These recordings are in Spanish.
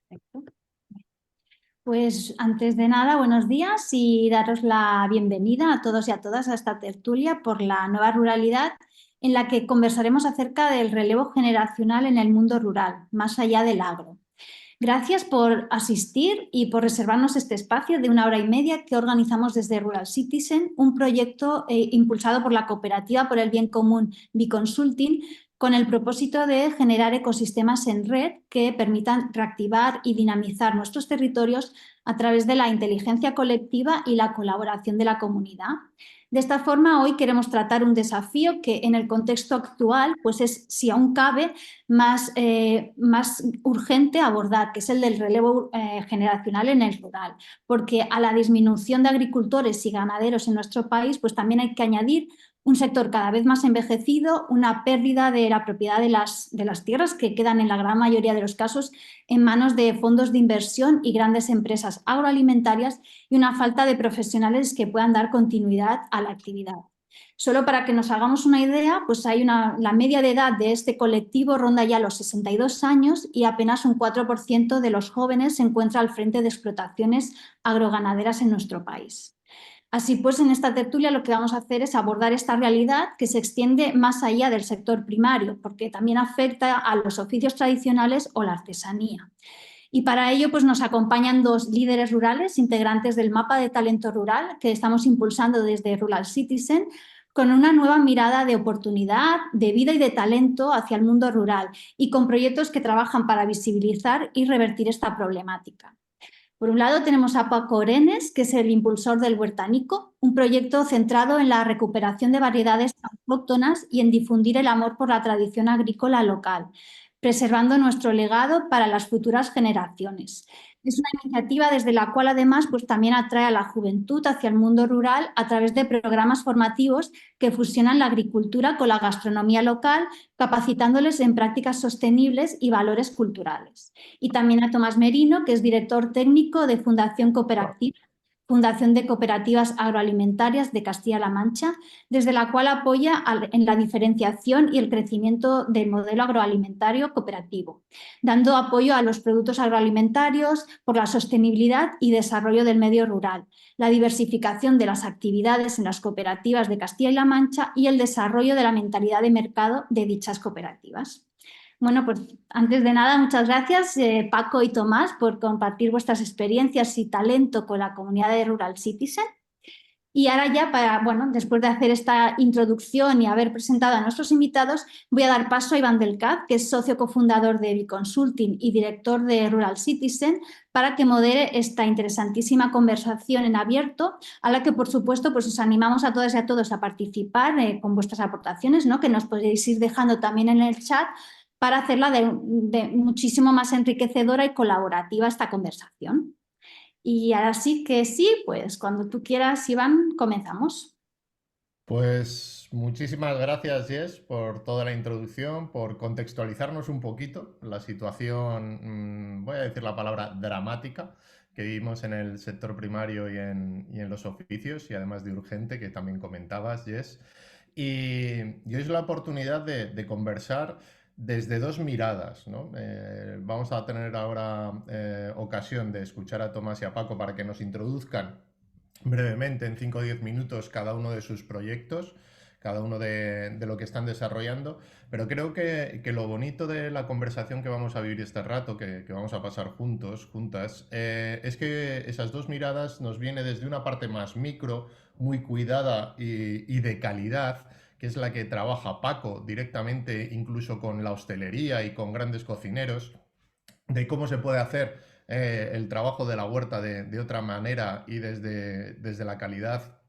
Perfecto. Pues antes de nada, buenos días y daros la bienvenida a todos y a todas a esta tertulia por la nueva ruralidad en la que conversaremos acerca del relevo generacional en el mundo rural, más allá del agro. Gracias por asistir y por reservarnos este espacio de 1 hora y media que organizamos desde Rural Citizen, un proyecto impulsado por la cooperativa por el bien común Biconsulting, con el propósito de generar ecosistemas en red que permitan reactivar y dinamizar nuestros territorios a través de la inteligencia colectiva y la colaboración de la comunidad. De esta forma, hoy queremos tratar un desafío que en el contexto actual pues es, si aún cabe, más urgente abordar, que es el del relevo generacional en el rural, porque a la disminución de agricultores y ganaderos en nuestro país, pues también hay que añadir un sector cada vez más envejecido, una pérdida de la propiedad de las tierras que quedan en la gran mayoría de los casos en manos de fondos de inversión y grandes empresas agroalimentarias y una falta de profesionales que puedan dar continuidad a la actividad. Solo para que nos hagamos una idea, pues la media de edad de este colectivo ronda ya los 62 años y apenas un 4% de los jóvenes se encuentra al frente de explotaciones agroganaderas en nuestro país. Así pues, en esta tertulia lo que vamos a hacer es abordar esta realidad que se extiende más allá del sector primario, porque también afecta a los oficios tradicionales o la artesanía. Y para ello pues, nos acompañan dos líderes rurales, integrantes del mapa de talento rural que estamos impulsando desde Rural Citizen, con una nueva mirada de oportunidad, de vida y de talento hacia el mundo rural y con proyectos que trabajan para visibilizar y revertir esta problemática. Por un lado tenemos a Paco Orenes, que es el impulsor del Huertánico, un proyecto centrado en la recuperación de variedades autóctonas y en difundir el amor por la tradición agrícola local, preservando nuestro legado para las futuras generaciones. Es una iniciativa desde la cual además pues, también atrae a la juventud hacia el mundo rural a través de programas formativos que fusionan la agricultura con la gastronomía local, capacitándoles en prácticas sostenibles y valores culturales. Y también a Tomás Merino, que es director técnico de Fundación Cooperativa, Fundación de Cooperativas Agroalimentarias de Castilla-La Mancha, desde la cual apoya en la diferenciación y el crecimiento del modelo agroalimentario cooperativo, dando apoyo a los productos agroalimentarios por la sostenibilidad y desarrollo del medio rural, la diversificación de las actividades en las cooperativas de Castilla-La Mancha y el desarrollo de la mentalidad de mercado de dichas cooperativas. Bueno, pues antes de nada, muchas gracias Paco y Tomás por compartir vuestras experiencias y talento con la comunidad de Rural Citizen. Y ahora ya, después de hacer esta introducción y haber presentado a nuestros invitados, voy a dar paso a Iván Del Caz, que es socio cofundador de Biconsulting y director de Rural Citizen, para que modere esta interesantísima conversación en abierto, a la que, por supuesto, pues os animamos a todas y a todos a participar con vuestras aportaciones, ¿no? Que nos podéis ir dejando también en el chat para hacerla de muchísimo más enriquecedora y colaborativa esta conversación. Y ahora sí que sí, pues cuando tú quieras, Iván, comenzamos. Pues muchísimas gracias, Jess, por toda la introducción, por contextualizarnos un poquito la situación, voy a decir la palabra dramática, que vivimos en el sector primario y en los oficios, y además de urgente, que también comentabas, Jess. Y hoy es la oportunidad de conversar desde dos miradas, ¿no? Vamos a tener ahora ocasión de escuchar a Tomás y a Paco para que nos introduzcan brevemente en 5 o 10 minutos cada uno de sus proyectos, cada uno de lo que están desarrollando, pero creo que lo bonito de la conversación que vamos a vivir este rato, que vamos a pasar juntos, juntas, es que esas dos miradas nos viene desde una parte más micro, muy cuidada y de calidad, que es la que trabaja Paco directamente, incluso con la hostelería y con grandes cocineros, de cómo se puede hacer el trabajo de la huerta de otra manera y desde la calidad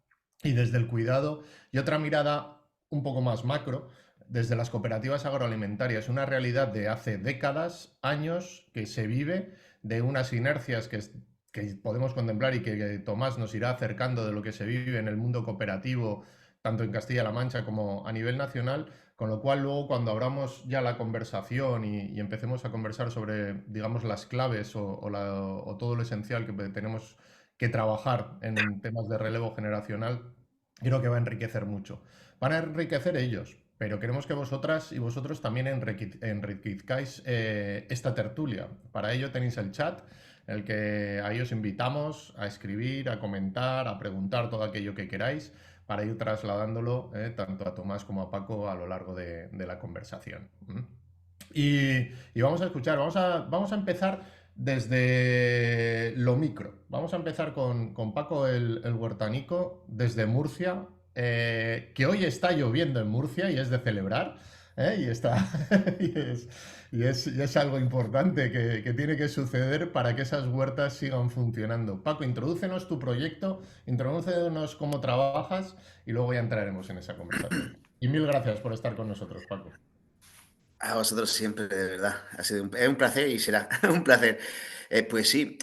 y desde el cuidado, y otra mirada un poco más macro, desde las cooperativas agroalimentarias, una realidad de hace décadas, años, que se vive, de unas inercias que podemos contemplar y que Tomás nos irá acercando de lo que se vive en el mundo cooperativo, tanto en Castilla-La Mancha como a nivel nacional, con lo cual luego cuando abramos ya la conversación y empecemos a conversar sobre, digamos, las claves o todo lo esencial que tenemos que trabajar en temas de relevo generacional, creo que va a enriquecer mucho. Van a enriquecer ellos, pero queremos que vosotras y vosotros también enriquezcáis esta tertulia. Para ello tenéis el chat, en el que ahí os invitamos a escribir, a comentar, a preguntar todo aquello que queráis, para ir trasladándolo tanto a Tomás como a Paco a lo largo de la conversación. ¿Mm? Y vamos a escuchar, vamos a empezar desde lo micro. Vamos a empezar con Paco el Huertanico, desde Murcia, que hoy está lloviendo en Murcia y es de celebrar. Y está y es algo importante que tiene que suceder para que esas huertas sigan funcionando. Paco, introdúcenos tu proyecto, introdúcenos cómo trabajas y luego ya entraremos en esa conversación. Y mil gracias por estar con nosotros, Paco. A vosotros siempre, de verdad. Ha sido es un placer y será un placer. Pues sí,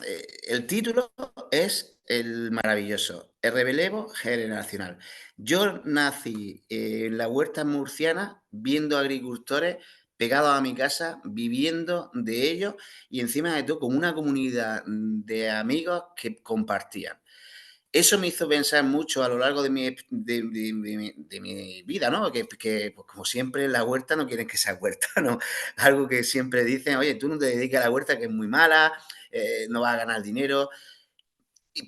el título es el maravilloso, el relevo generacional. Yo nací en la huerta murciana viendo agricultores pegados a mi casa, viviendo de ellos y encima de todo con una comunidad de amigos que compartían. Eso me hizo pensar mucho a lo largo de mi vida, ¿no? Que, pues, como siempre, en la huerta no quieren que sea huerta, ¿no? Algo que siempre dicen: "Oye, tú no te dediques a la huerta, que es muy mala, no vas a ganar dinero".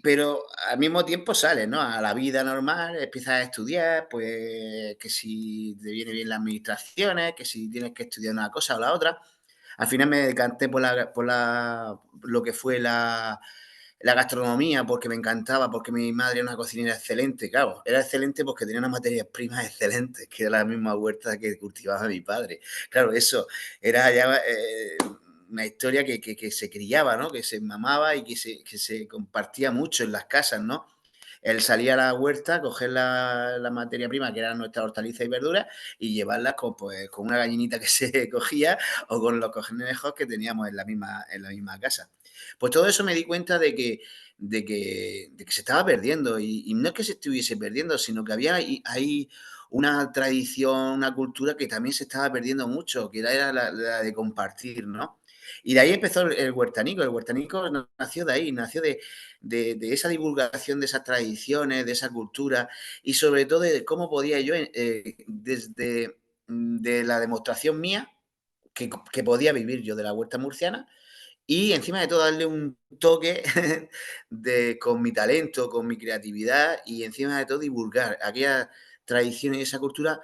Pero al mismo tiempo sales, ¿no? A la vida normal, empiezas a estudiar, pues, que si te viene bien las administraciones, que si tienes que estudiar una cosa o la otra. Al final me decanté por lo que fue la gastronomía, porque me encantaba, porque mi madre era una cocinera excelente, claro, era excelente porque tenía unas materias primas excelentes, que era la misma huerta que cultivaba mi padre. Claro, eso era ya una historia que se criaba, ¿no? Que se mamaba y que se compartía mucho en las casas, ¿no? Él salía a la huerta, coger la materia prima, que eran nuestras hortalizas y verduras, y llevarlas con una gallinita que se cogía o con los conejos que teníamos en la misma casa. Pues todo eso me di cuenta de que se estaba perdiendo y no es que se estuviese perdiendo, sino que había ahí una tradición, una cultura que también se estaba perdiendo mucho, que era la de compartir, ¿no? Y de ahí empezó el huertanico. El huertanico nació de ahí, nació de esa divulgación de esas tradiciones, de esa cultura y sobre todo de cómo podía yo, desde de la demostración mía, que podía vivir yo de la huerta murciana y encima de todo darle un toque con mi talento, con mi creatividad y encima de todo divulgar aquellas tradiciones y esa cultura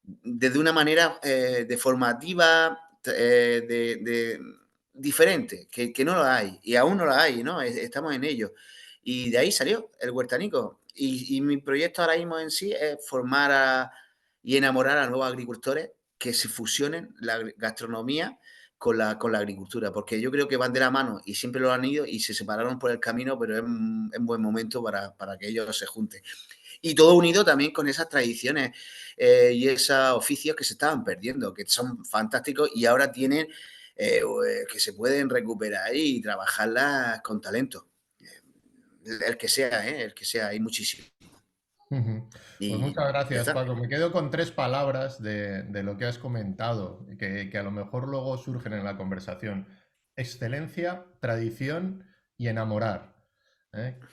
desde una manera deformativa, diferente, que no la hay y aún no la hay, ¿no? Estamos en ello. Y de ahí salió el huertanico. Y mi proyecto ahora mismo en sí es formar y enamorar a nuevos agricultores que se fusionen la gastronomía con la agricultura, porque yo creo que van de la mano y siempre lo han ido y se separaron por el camino, pero es un buen momento para que ellos se junten. Y todo unido también con esas tradiciones y esos oficios que se estaban perdiendo, que son fantásticos y ahora tienen que se pueden recuperar y trabajarlas con talento. El que sea, el que sea, hay muchísimo. Ujú. Pues Y muchas ya gracias, está. Paco. Me quedo con tres palabras de lo que has comentado, que a lo mejor luego surgen en la conversación. Excelencia, tradición y enamorar.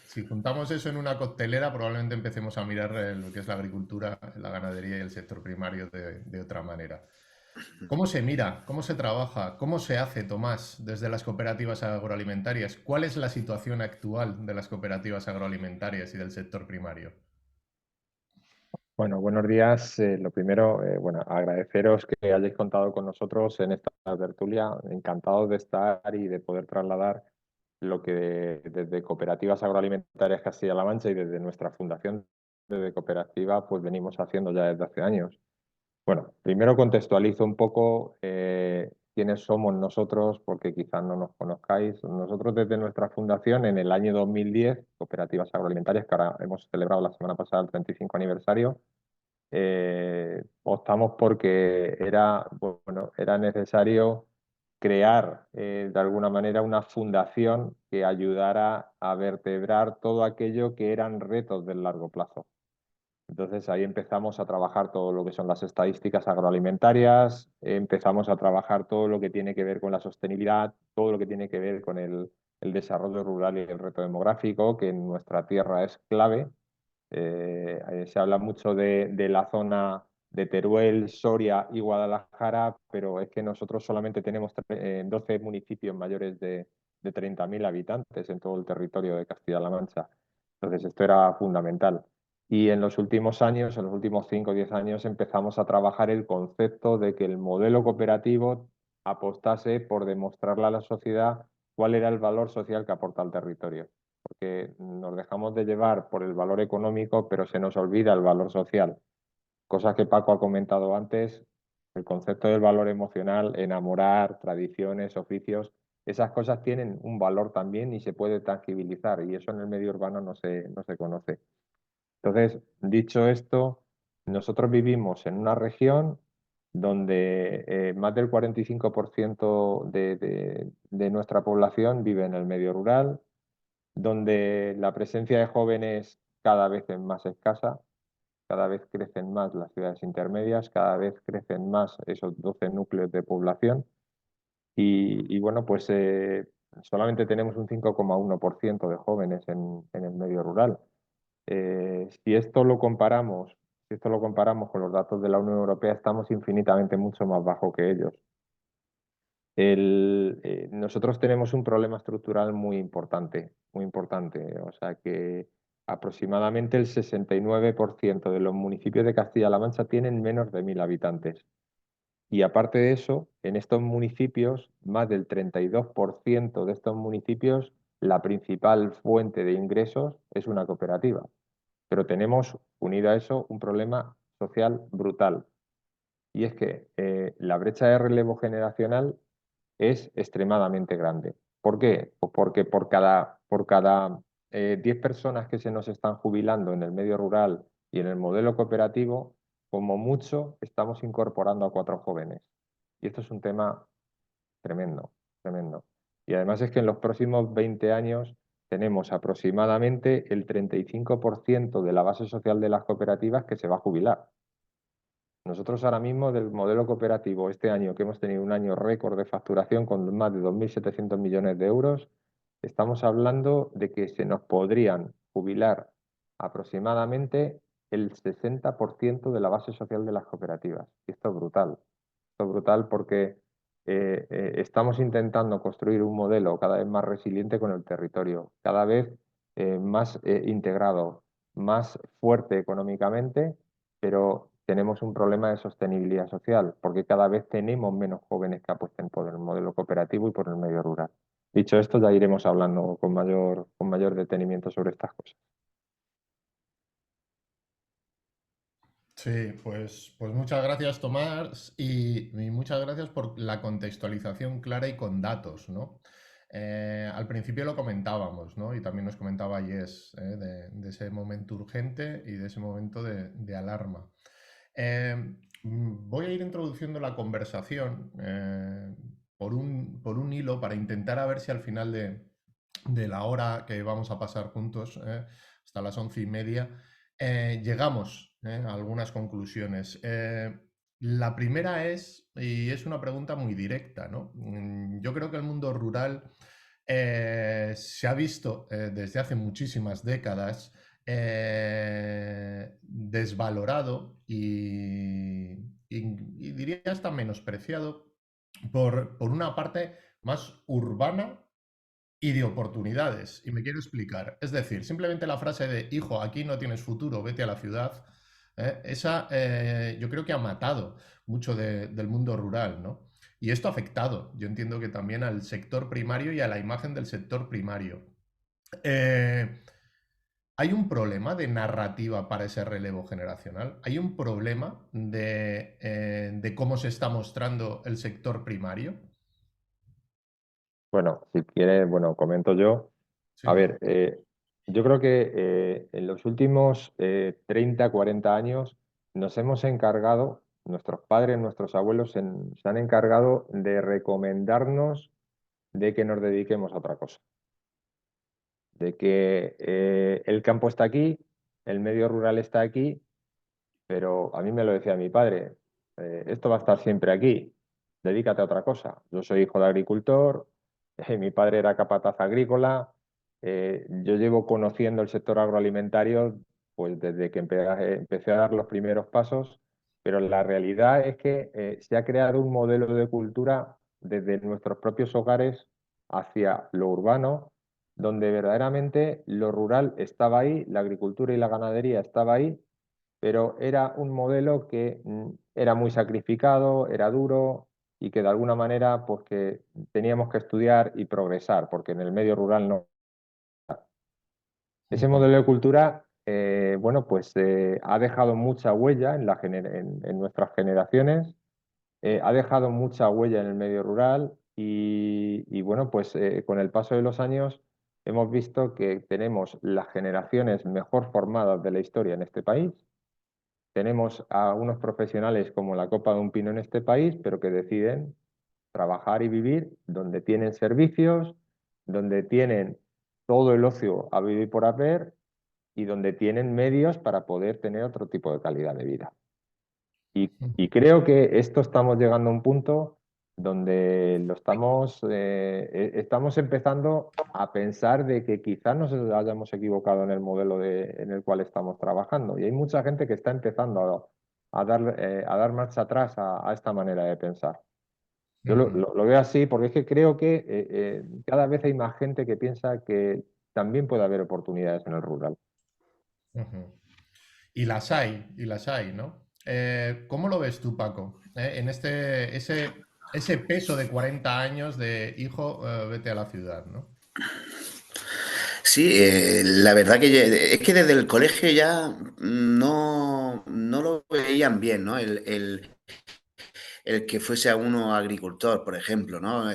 Si juntamos eso en una coctelera, probablemente empecemos a mirar lo que es la agricultura, la ganadería y el sector primario de otra manera. ¿Cómo se mira? ¿Cómo se trabaja? ¿Cómo se hace, Tomás, desde las cooperativas agroalimentarias? ¿Cuál es la situación actual de las cooperativas agroalimentarias y del sector primario? Bueno, buenos días. Lo primero, bueno, agradeceros que hayáis contado con nosotros en esta tertulia. Encantados de estar y de poder trasladar lo que desde Cooperativas Agroalimentarias Castilla-La Mancha y desde nuestra fundación de cooperativa, pues venimos haciendo ya desde hace años. Bueno, primero contextualizo un poco quiénes somos nosotros, porque quizás no nos conozcáis. Nosotros desde nuestra fundación en el año 2010, Cooperativas Agroalimentarias, que ahora hemos celebrado la semana pasada el 35 aniversario, optamos porque era necesario crear de alguna manera una fundación que ayudara a vertebrar todo aquello que eran retos del largo plazo. Entonces ahí empezamos a trabajar todo lo que son las estadísticas agroalimentarias, empezamos a trabajar todo lo que tiene que ver con la sostenibilidad, todo lo que tiene que ver con el desarrollo rural y el reto demográfico, que en nuestra tierra es clave. Se habla mucho de la zona de Teruel, Soria y Guadalajara, pero es que nosotros solamente tenemos 12 municipios mayores de 30.000 habitantes en todo el territorio de Castilla-La Mancha. Entonces, esto era fundamental. Y en los últimos años, en los últimos 5 o 10 años, empezamos a trabajar el concepto de que el modelo cooperativo apostase por demostrarle a la sociedad cuál era el valor social que aporta al territorio. Porque nos dejamos de llevar por el valor económico, pero se nos olvida el valor social. Cosa que Paco ha comentado antes, el concepto del valor emocional, enamorar, tradiciones, oficios, esas cosas tienen un valor también y se puede tangibilizar, y eso en el medio urbano no se conoce. Entonces, dicho esto, nosotros vivimos en una región donde más del 45% de nuestra población vive en el medio rural, donde la presencia de jóvenes cada vez es más escasa, cada vez crecen más las ciudades intermedias, cada vez crecen más esos 12 núcleos de población y bueno, pues solamente tenemos un 5,1% de jóvenes en el medio rural. Si esto lo comparamos con los datos de la Unión Europea, estamos infinitamente mucho más bajo que ellos. Nosotros tenemos un problema estructural muy importante, muy importante. O sea que aproximadamente el 69% de los municipios de Castilla-La Mancha tienen menos de 1.000 habitantes. Y aparte de eso, en estos municipios, más del 32% de estos municipios, la principal fuente de ingresos es una cooperativa. Pero tenemos, unido a eso, un problema social brutal. Y es que la brecha de relevo generacional es extremadamente grande. ¿Por qué? Pues porque por cada 10 personas que se nos están jubilando en el medio rural y en el modelo cooperativo, como mucho estamos incorporando a 4 jóvenes. Y esto es un tema tremendo, tremendo. Y además es que en los próximos 20 años tenemos aproximadamente el 35% de la base social de las cooperativas que se va a jubilar. Nosotros ahora mismo del modelo cooperativo, este año que hemos tenido un año récord de facturación con más de 2.700 millones de euros, estamos hablando de que se nos podrían jubilar aproximadamente el 60% de la base social de las cooperativas. Y esto es brutal. Esto es brutal porque estamos intentando construir un modelo cada vez más resiliente con el territorio, cada vez más integrado, más fuerte económicamente, pero tenemos un problema de sostenibilidad social, porque cada vez tenemos menos jóvenes que apuesten por el modelo cooperativo y por el medio rural. Dicho esto, ya iremos hablando con mayor detenimiento sobre estas cosas. Sí, pues muchas gracias, Tomás, y muchas gracias por la contextualización clara y con datos, ¿no? Al principio lo comentábamos, ¿no? Y también nos comentaba Yes, de ese momento urgente y de ese momento de alarma. Voy a ir introduciendo la conversación por un hilo para intentar a ver si al final de la hora que vamos a pasar juntos, hasta las 11:30, llegamos a algunas conclusiones. La primera es, y es una pregunta muy directa, ¿no? Yo creo que el mundo rural se ha visto desde hace muchísimas décadas desvalorado y diría hasta menospreciado por una parte más urbana y de oportunidades. Y me quiero explicar. Es decir, simplemente la frase de, hijo, aquí no tienes futuro, vete a la ciudad, esa yo creo que ha matado mucho del mundo rural, ¿no? Y esto ha afectado, yo entiendo que también al sector primario y a la imagen del sector primario. Eh, ¿Hay un problema de narrativa para ese relevo generacional? ¿Hay un problema de cómo se está mostrando el sector primario? Bueno, si quieres, bueno, comento yo. A Sí. ver, yo creo que en los últimos 30, 40 años nos hemos encargado, nuestros padres, nuestros abuelos se han encargado de recomendarnos de que nos dediquemos a otra cosa. De que el campo está aquí, el medio rural está aquí, pero a mí me lo decía mi padre, esto va a estar siempre aquí, dedícate a otra cosa. Yo soy hijo de agricultor, mi padre era capataz agrícola, yo llevo conociendo el sector agroalimentario pues desde que empecé a dar los primeros pasos pero la realidad es que se ha creado un modelo de cultura desde nuestros propios hogares hacia lo urbano, donde verdaderamente lo rural estaba ahí, la agricultura y la ganadería estaba ahí, pero era un modelo que era muy sacrificado, era duro y que de alguna manera pues que teníamos que estudiar y progresar, porque en el medio rural no. Ese Ujú. modelo de cultura, bueno, pues ha dejado mucha huella en nuestras generaciones, ha dejado mucha huella en el medio rural y, bueno, pues con el paso de los años hemos visto que tenemos las generaciones mejor formadas de la historia en este país. Tenemos a unos profesionales como la copa de un pino en este país, pero que deciden trabajar y vivir donde tienen servicios, donde tienen todo el ocio a vivir por haber y donde tienen medios para poder tener otro tipo de calidad de vida. Y creo que esto estamos llegando a un punto donde estamos empezando a pensar de que quizás nos hayamos equivocado en el modelo en el cual estamos trabajando. Y hay mucha gente que está empezando a dar marcha atrás a esta manera de pensar. Yo Ujú. lo veo así porque es que creo que cada vez hay más gente que piensa que también puede haber oportunidades en el rural. Ujú. Y las hay, ¿no? ¿Cómo lo ves tú, Paco? En ese peso de 40 años de hijo, vete a la ciudad, ¿no? Sí, la verdad que es que desde el colegio ya no lo veían bien, ¿no? El que fuese a uno agricultor, por ejemplo, ¿no?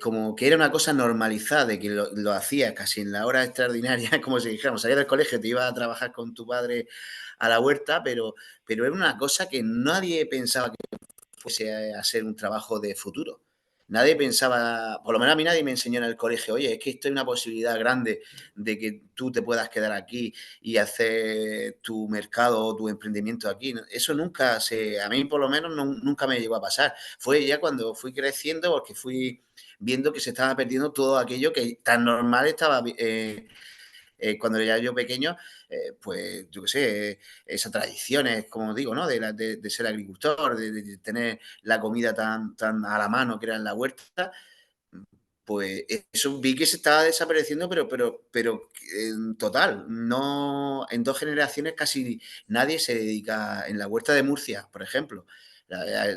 Como que era una cosa normalizada, de que lo hacías casi en la hora extraordinaria, como si dijéramos, salías del colegio, te ibas a trabajar con tu padre a la huerta, pero era una cosa que nadie pensaba que fuese a ser un trabajo de futuro. Nadie pensaba, por lo menos a mí nadie me enseñó en el colegio, oye, es que esto es una posibilidad grande de que tú te puedas quedar aquí y hacer tu mercado o tu emprendimiento aquí. Eso a mí por lo menos nunca me llegó a pasar. Fue ya cuando fui creciendo porque fui viendo que se estaba perdiendo todo aquello que tan normal estaba cuando era yo pequeño, pues yo qué sé, esas tradiciones, como digo, ¿no? De ser agricultor, de tener la comida tan a la mano que era en la huerta, pues eso vi que se estaba desapareciendo, pero en total, no, en 2 generaciones casi nadie se dedica, en la huerta de Murcia, por ejemplo,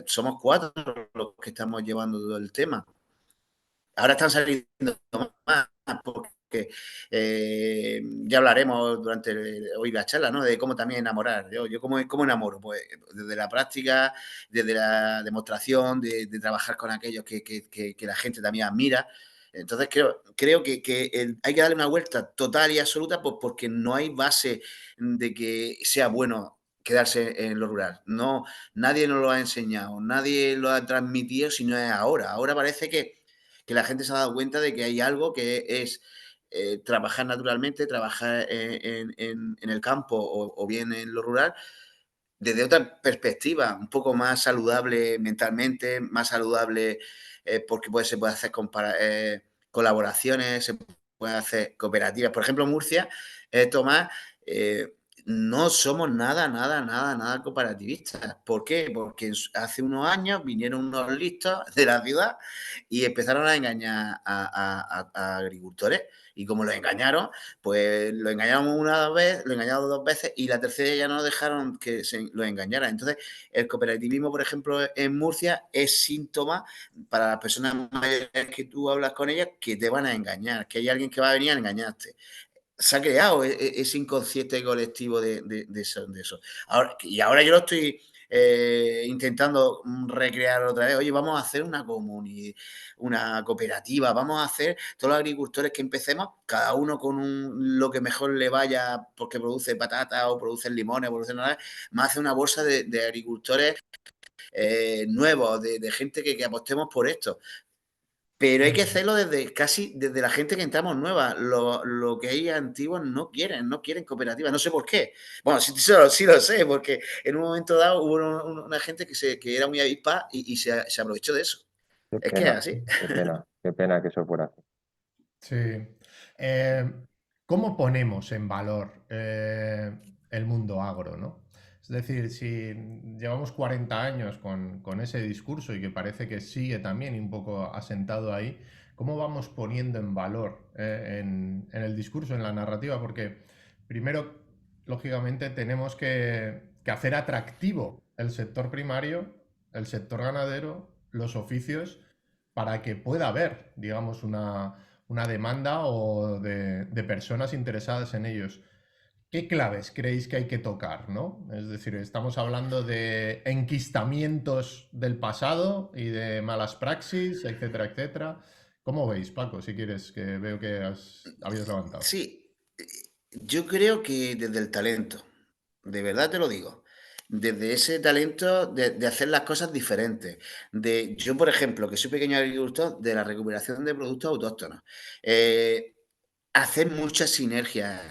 somos 4 los que estamos llevando todo el tema. Ahora están saliendo más porque ya hablaremos durante hoy la charla, ¿no? De cómo también enamorar. Yo cómo enamoro, pues desde la práctica, desde la demostración, de trabajar con aquellos que la gente también admira. Entonces creo que hay que darle una vuelta total y absoluta, pues porque no hay base de que sea bueno quedarse en lo rural. No, nadie nos lo ha enseñado, nadie lo ha transmitido, sino es ahora. Ahora parece que la gente se ha dado cuenta de que hay algo que es trabajar naturalmente, trabajar en el campo o bien en lo rural, desde otra perspectiva, un poco más saludable mentalmente, más saludable porque se puede hacer colaboraciones, se pueden hacer cooperativas. Por ejemplo, Murcia, Tomás, eh, no somos nada cooperativistas. ¿Por qué? Porque hace unos años vinieron unos listos de la ciudad y empezaron a engañar a agricultores. Y como los engañaron, pues lo engañamos una vez, lo engañamos 2 veces y la tercera ya no dejaron que lo engañara. Entonces, el cooperativismo, por ejemplo, en Murcia es síntoma para las personas mayores que tú hablas con ellas que te van a engañar, que hay alguien que va a venir a engañarte. Se ha creado ese inconsciente colectivo de eso. Ahora yo lo estoy intentando recrear otra vez. Oye, vamos a hacer una cooperativa, vamos a hacer todos los agricultores que empecemos, cada uno con lo que mejor le vaya, porque produce patatas o produce limones, produce nada, más hace una bolsa de agricultores nuevos, de gente que apostemos por esto. Pero hay que Ujú. hacerlo casi desde la gente que entramos nueva. Lo que hay antiguos no quieren cooperativas, no sé por qué. Bueno, sí lo sé, porque en un momento dado hubo una gente que era muy avispa y se aprovechó de eso. Qué Es que es pena, así. qué pena que eso fuera así. Sí. Eh, ¿Cómo ponemos en valor el mundo agro, ¿no? Es Es decir, si llevamos 40 años con ese discurso y que parece que sigue también un poco asentado ahí, ¿cómo vamos poniendo en valor en el discurso, en la narrativa? Porque primero, lógicamente, tenemos que hacer atractivo el sector primario, el sector ganadero, los oficios, para que pueda haber, digamos, una demanda o de personas interesadas en ellos. ¿Qué claves creéis que hay que tocar, ¿no? Es decir, estamos hablando de enquistamientos del pasado y de malas praxis, etcétera, etcétera. ¿Cómo veis, Paco? Si quieres, que veo que habías levantado. Sí, yo creo que desde el talento, de verdad te lo digo, desde ese talento de hacer las cosas diferentes. Yo, por ejemplo, que soy pequeño agricultor, de la recuperación de productos autóctonos. Eh, Hacer muchas sinergias,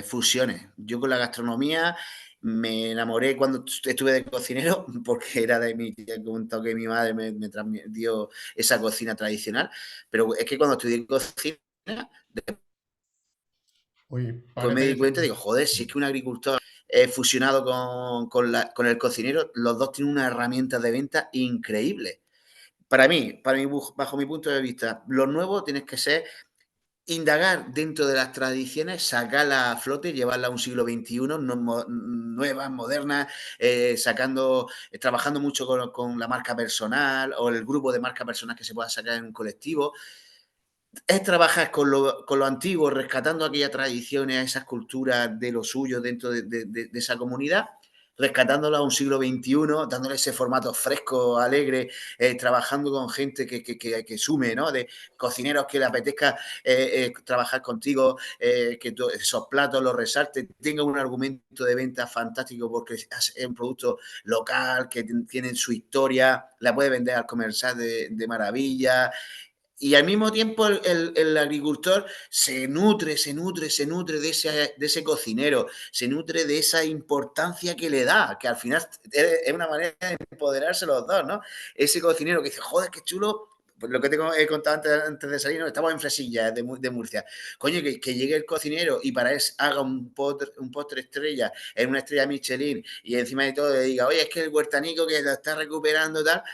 fusiones. Yo con la gastronomía me enamoré cuando estuve de cocinero, porque era de mi tía, un toque mi madre me transmitió esa cocina tradicional, pero es que cuando estudié cocina, Uy, pues me parece di que se cuenta y nos... digo, joder, si es que un agricultor fusionado con el cocinero, los dos tienen unas herramientas de venta increíbles. Bajo mi punto de vista, lo nuevo tienes que ser indagar dentro de las tradiciones, sacarlas a flote, llevarlas a un siglo XXI, nuevas, modernas, trabajando mucho con la marca personal o el grupo de marca personal que se pueda sacar en un colectivo. Es trabajar con lo antiguo, rescatando aquellas tradiciones, esas culturas de lo suyo dentro de esa comunidad, rescatándola a un siglo XXI, dándole ese formato fresco, alegre, trabajando con gente que sume, ¿no? De cocineros que le apetezca trabajar contigo, esos platos los resaltes, tenga un argumento de venta fantástico porque es un producto local, que tiene su historia, la puede vender al comercial de maravilla, y al mismo tiempo el agricultor se nutre de ese cocinero, se nutre de esa importancia que le da, que al final es una manera de empoderarse los dos, ¿no? Ese cocinero que dice, joder, qué chulo, pues lo que te he contado antes de salir, ¿no? Estamos en Fresillas de Murcia. Coño, que llegue el cocinero y para eso haga un postre estrella en una estrella Michelin y encima de todo le diga, oye, es que el huertanico que lo está recuperando tal.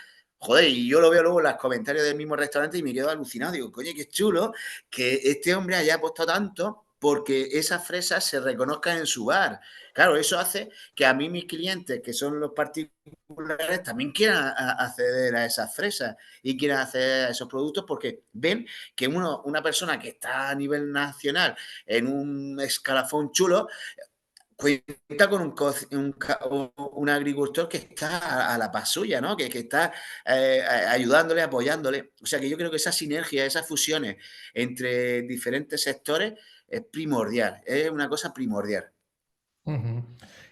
Joder, y yo lo veo luego en los comentarios del mismo restaurante y me quedo alucinado. Digo, coño, qué chulo que este hombre haya apostado tanto porque esas fresas se reconozcan en su bar. Claro, eso hace que a mí mis clientes, que son los particulares, también quieran acceder a esas fresas y quieran acceder a esos productos porque ven que una persona que está a nivel nacional en un escalafón chulo, cuenta con un agricultor que está a la par suya, ¿no? Que está ayudándole, apoyándole. O sea que yo creo que esa sinergia, esas fusiones entre diferentes sectores es primordial, es una cosa primordial. Ujú.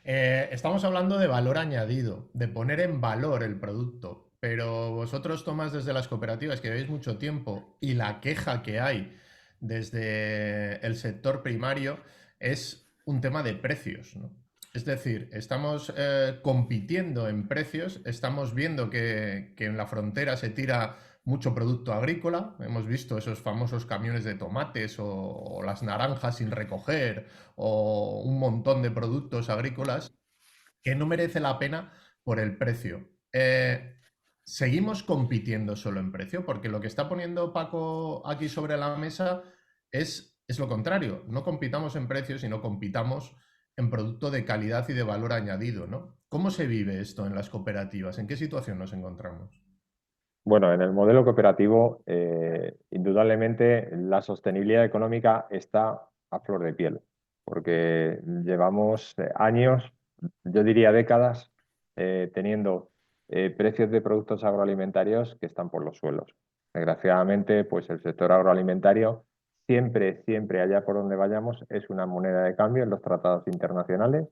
Estamos hablando de valor añadido, de poner en valor el producto, pero vosotros, Tomás, desde las cooperativas que lleváis mucho tiempo y la queja que hay desde el sector primario es un tema de precios, ¿no? Es decir, estamos compitiendo en precios, estamos viendo que en la frontera se tira mucho producto agrícola, hemos visto esos famosos camiones de tomates o las naranjas sin recoger o un montón de productos agrícolas que no merece la pena por el precio. Seguimos compitiendo solo en precio, porque lo que está poniendo Paco aquí sobre la mesa es lo contrario. No compitamos en precio, sino compitamos en producto de calidad y de valor añadido, ¿no? ¿Cómo se vive esto en las cooperativas? ¿En qué situación nos encontramos? Bueno, en el modelo cooperativo, indudablemente la sostenibilidad económica está a flor de piel, porque llevamos años, yo diría décadas, teniendo precios de productos agroalimentarios que están por los suelos. Desgraciadamente, pues el sector agroalimentario siempre, siempre, allá por donde vayamos, es una moneda de cambio en los tratados internacionales.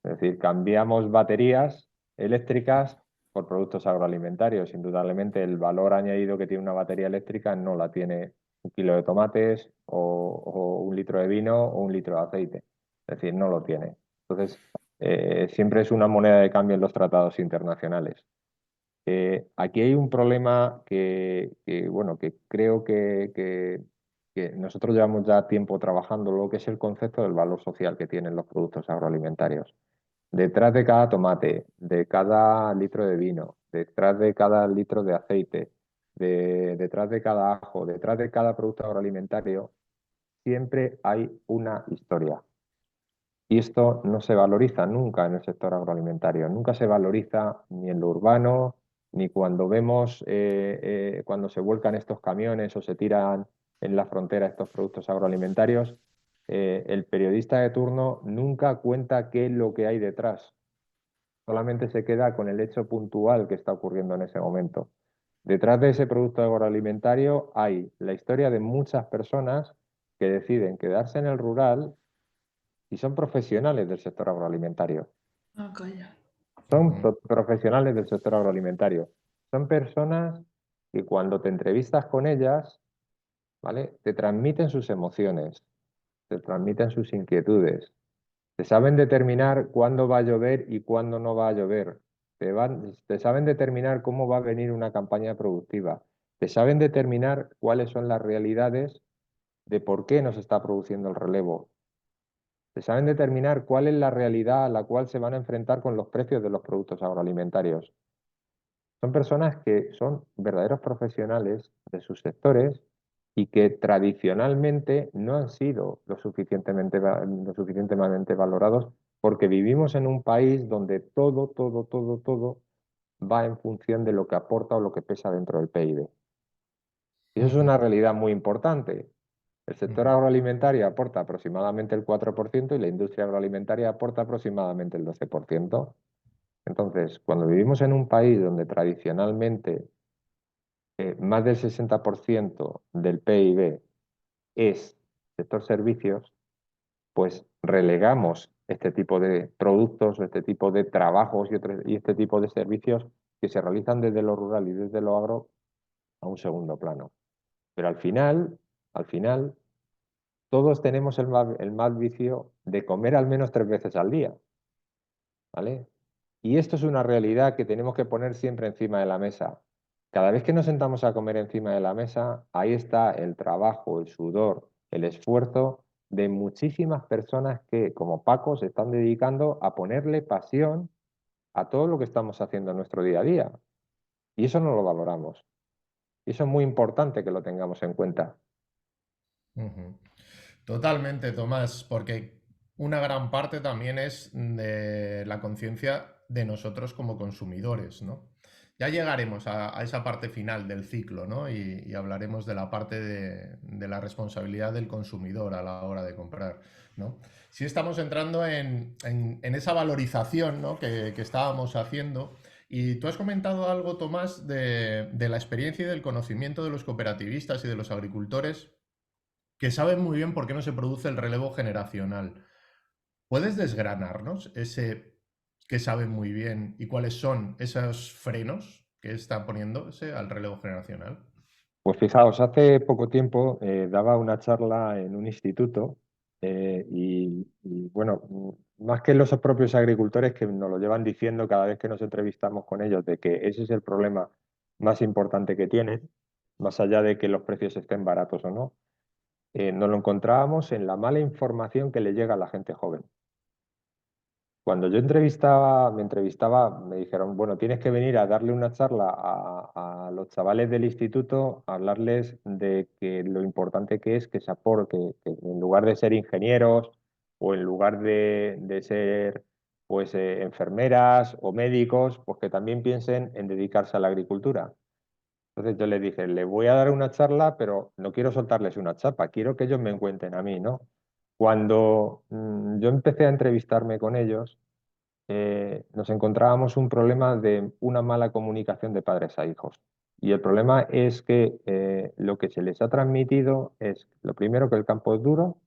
Es decir, cambiamos baterías eléctricas por productos agroalimentarios. Indudablemente el valor añadido que tiene una batería eléctrica no la tiene un kilo de tomates o un litro de vino o un litro de aceite. Es decir, no lo tiene. Entonces, siempre es una moneda de cambio en los tratados internacionales. Aquí hay un problema bueno, que creo que nosotros llevamos ya tiempo trabajando, lo que es el concepto del valor social que tienen los productos agroalimentarios. Detrás de cada tomate, de cada litro de vino, detrás de cada litro de aceite, detrás de cada ajo, detrás de cada producto agroalimentario, siempre hay una historia. Y esto no se valoriza nunca en el sector agroalimentario, nunca se valoriza ni en lo urbano, ni cuando vemos cuando se vuelcan estos camiones o se tiran en la frontera estos productos agroalimentarios. El periodista de turno nunca cuenta qué es lo que hay detrás, solamente se queda con el hecho puntual que está ocurriendo en ese momento. Detrás de ese producto agroalimentario hay la historia de muchas personas que deciden quedarse en el rural y son profesionales del sector agroalimentario. Ah, calla. Son profesionales del sector agroalimentario. Son personas que cuando te entrevistas con ellas, ¿vale? Te transmiten sus emociones, te transmiten sus inquietudes, te saben determinar cuándo va a llover y cuándo no va a llover, te saben determinar cómo va a venir una campaña productiva, te saben determinar cuáles son las realidades de por qué nos está produciendo el relevo. Se saben determinar cuál es la realidad a la cual se van a enfrentar con los precios de los productos agroalimentarios. Son personas que son verdaderos profesionales de sus sectores y que tradicionalmente no han sido lo suficientemente valorados porque vivimos en un país donde todo va en función de lo que aporta o lo que pesa dentro del PIB. Y eso es una realidad muy importante. El sector agroalimentario aporta aproximadamente el 4% y la industria agroalimentaria aporta aproximadamente el 12%. Entonces, cuando vivimos en un país donde tradicionalmente más del 60% del PIB es sector servicios, pues relegamos este tipo de productos, este tipo de trabajos y este tipo de servicios que se realizan desde lo rural y desde lo agro a un segundo plano. Pero al final, todos tenemos el mal vicio de comer al menos 3 veces al día, ¿vale? Y esto es una realidad que tenemos que poner siempre encima de la mesa. Cada vez que nos sentamos a comer encima de la mesa, ahí está el trabajo, el sudor, el esfuerzo de muchísimas personas que, como Paco, se están dedicando a ponerle pasión a todo lo que estamos haciendo en nuestro día a día. Y eso no lo valoramos. Y eso es muy importante que lo tengamos en cuenta. Totalmente, Tomás, porque una gran parte también es de la conciencia de nosotros como consumidores, ¿no? Ya llegaremos a esa parte final del ciclo, ¿no? Y hablaremos de la parte de la responsabilidad del consumidor a la hora de comprar, ¿no? Sí estamos entrando en esa valorización, ¿no? que estábamos haciendo. Y tú has comentado algo, Tomás, de la experiencia y del conocimiento de los cooperativistas y de los agricultores que saben muy bien por qué no se produce el relevo generacional. ¿Puedes desgranarnos ese que saben muy bien y cuáles son esos frenos que están poniéndose al relevo generacional? Pues fijaos, hace poco tiempo daba una charla en un instituto bueno, más que los propios agricultores que nos lo llevan diciendo cada vez que nos entrevistamos con ellos de que ese es el problema más importante que tienen, más allá de que los precios estén baratos o no, nos lo encontrábamos en la mala información que le llega a la gente joven. Cuando yo me dijeron, bueno, tienes que venir a darle una charla a los chavales del instituto, a hablarles de que lo importante que es que se aporte, que en lugar de ser ingenieros o en lugar de ser pues, enfermeras o médicos, pues que también piensen en dedicarse a la agricultura. Entonces yo les dije, les voy a dar una charla, pero no quiero soltarles una chapa, quiero que ellos me cuenten a mí, ¿no? Cuando yo empecé a entrevistarme con ellos, nos encontrábamos un problema de una mala comunicación de padres a hijos. Y el problema es que lo que se les ha transmitido es, lo primero, que el campo es duro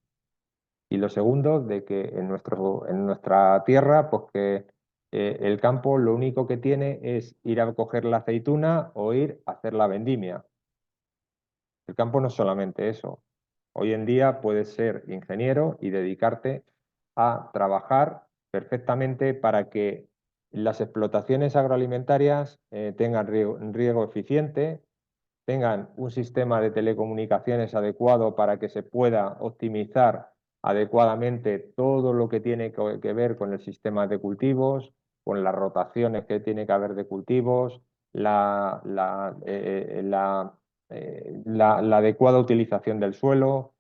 y lo segundo, de que en nuestra tierra, pues que el campo lo único que tiene es ir a coger la aceituna o ir a hacer la vendimia. El campo no es solamente eso. Hoy en día puedes ser ingeniero y dedicarte a trabajar perfectamente para que las explotaciones agroalimentarias tengan riego eficiente, tengan un sistema de telecomunicaciones adecuado para que se pueda optimizar adecuadamente todo lo que tiene que ver con el sistema de cultivos, con las rotaciones que tiene que haber de cultivos, la adecuada utilización del suelo.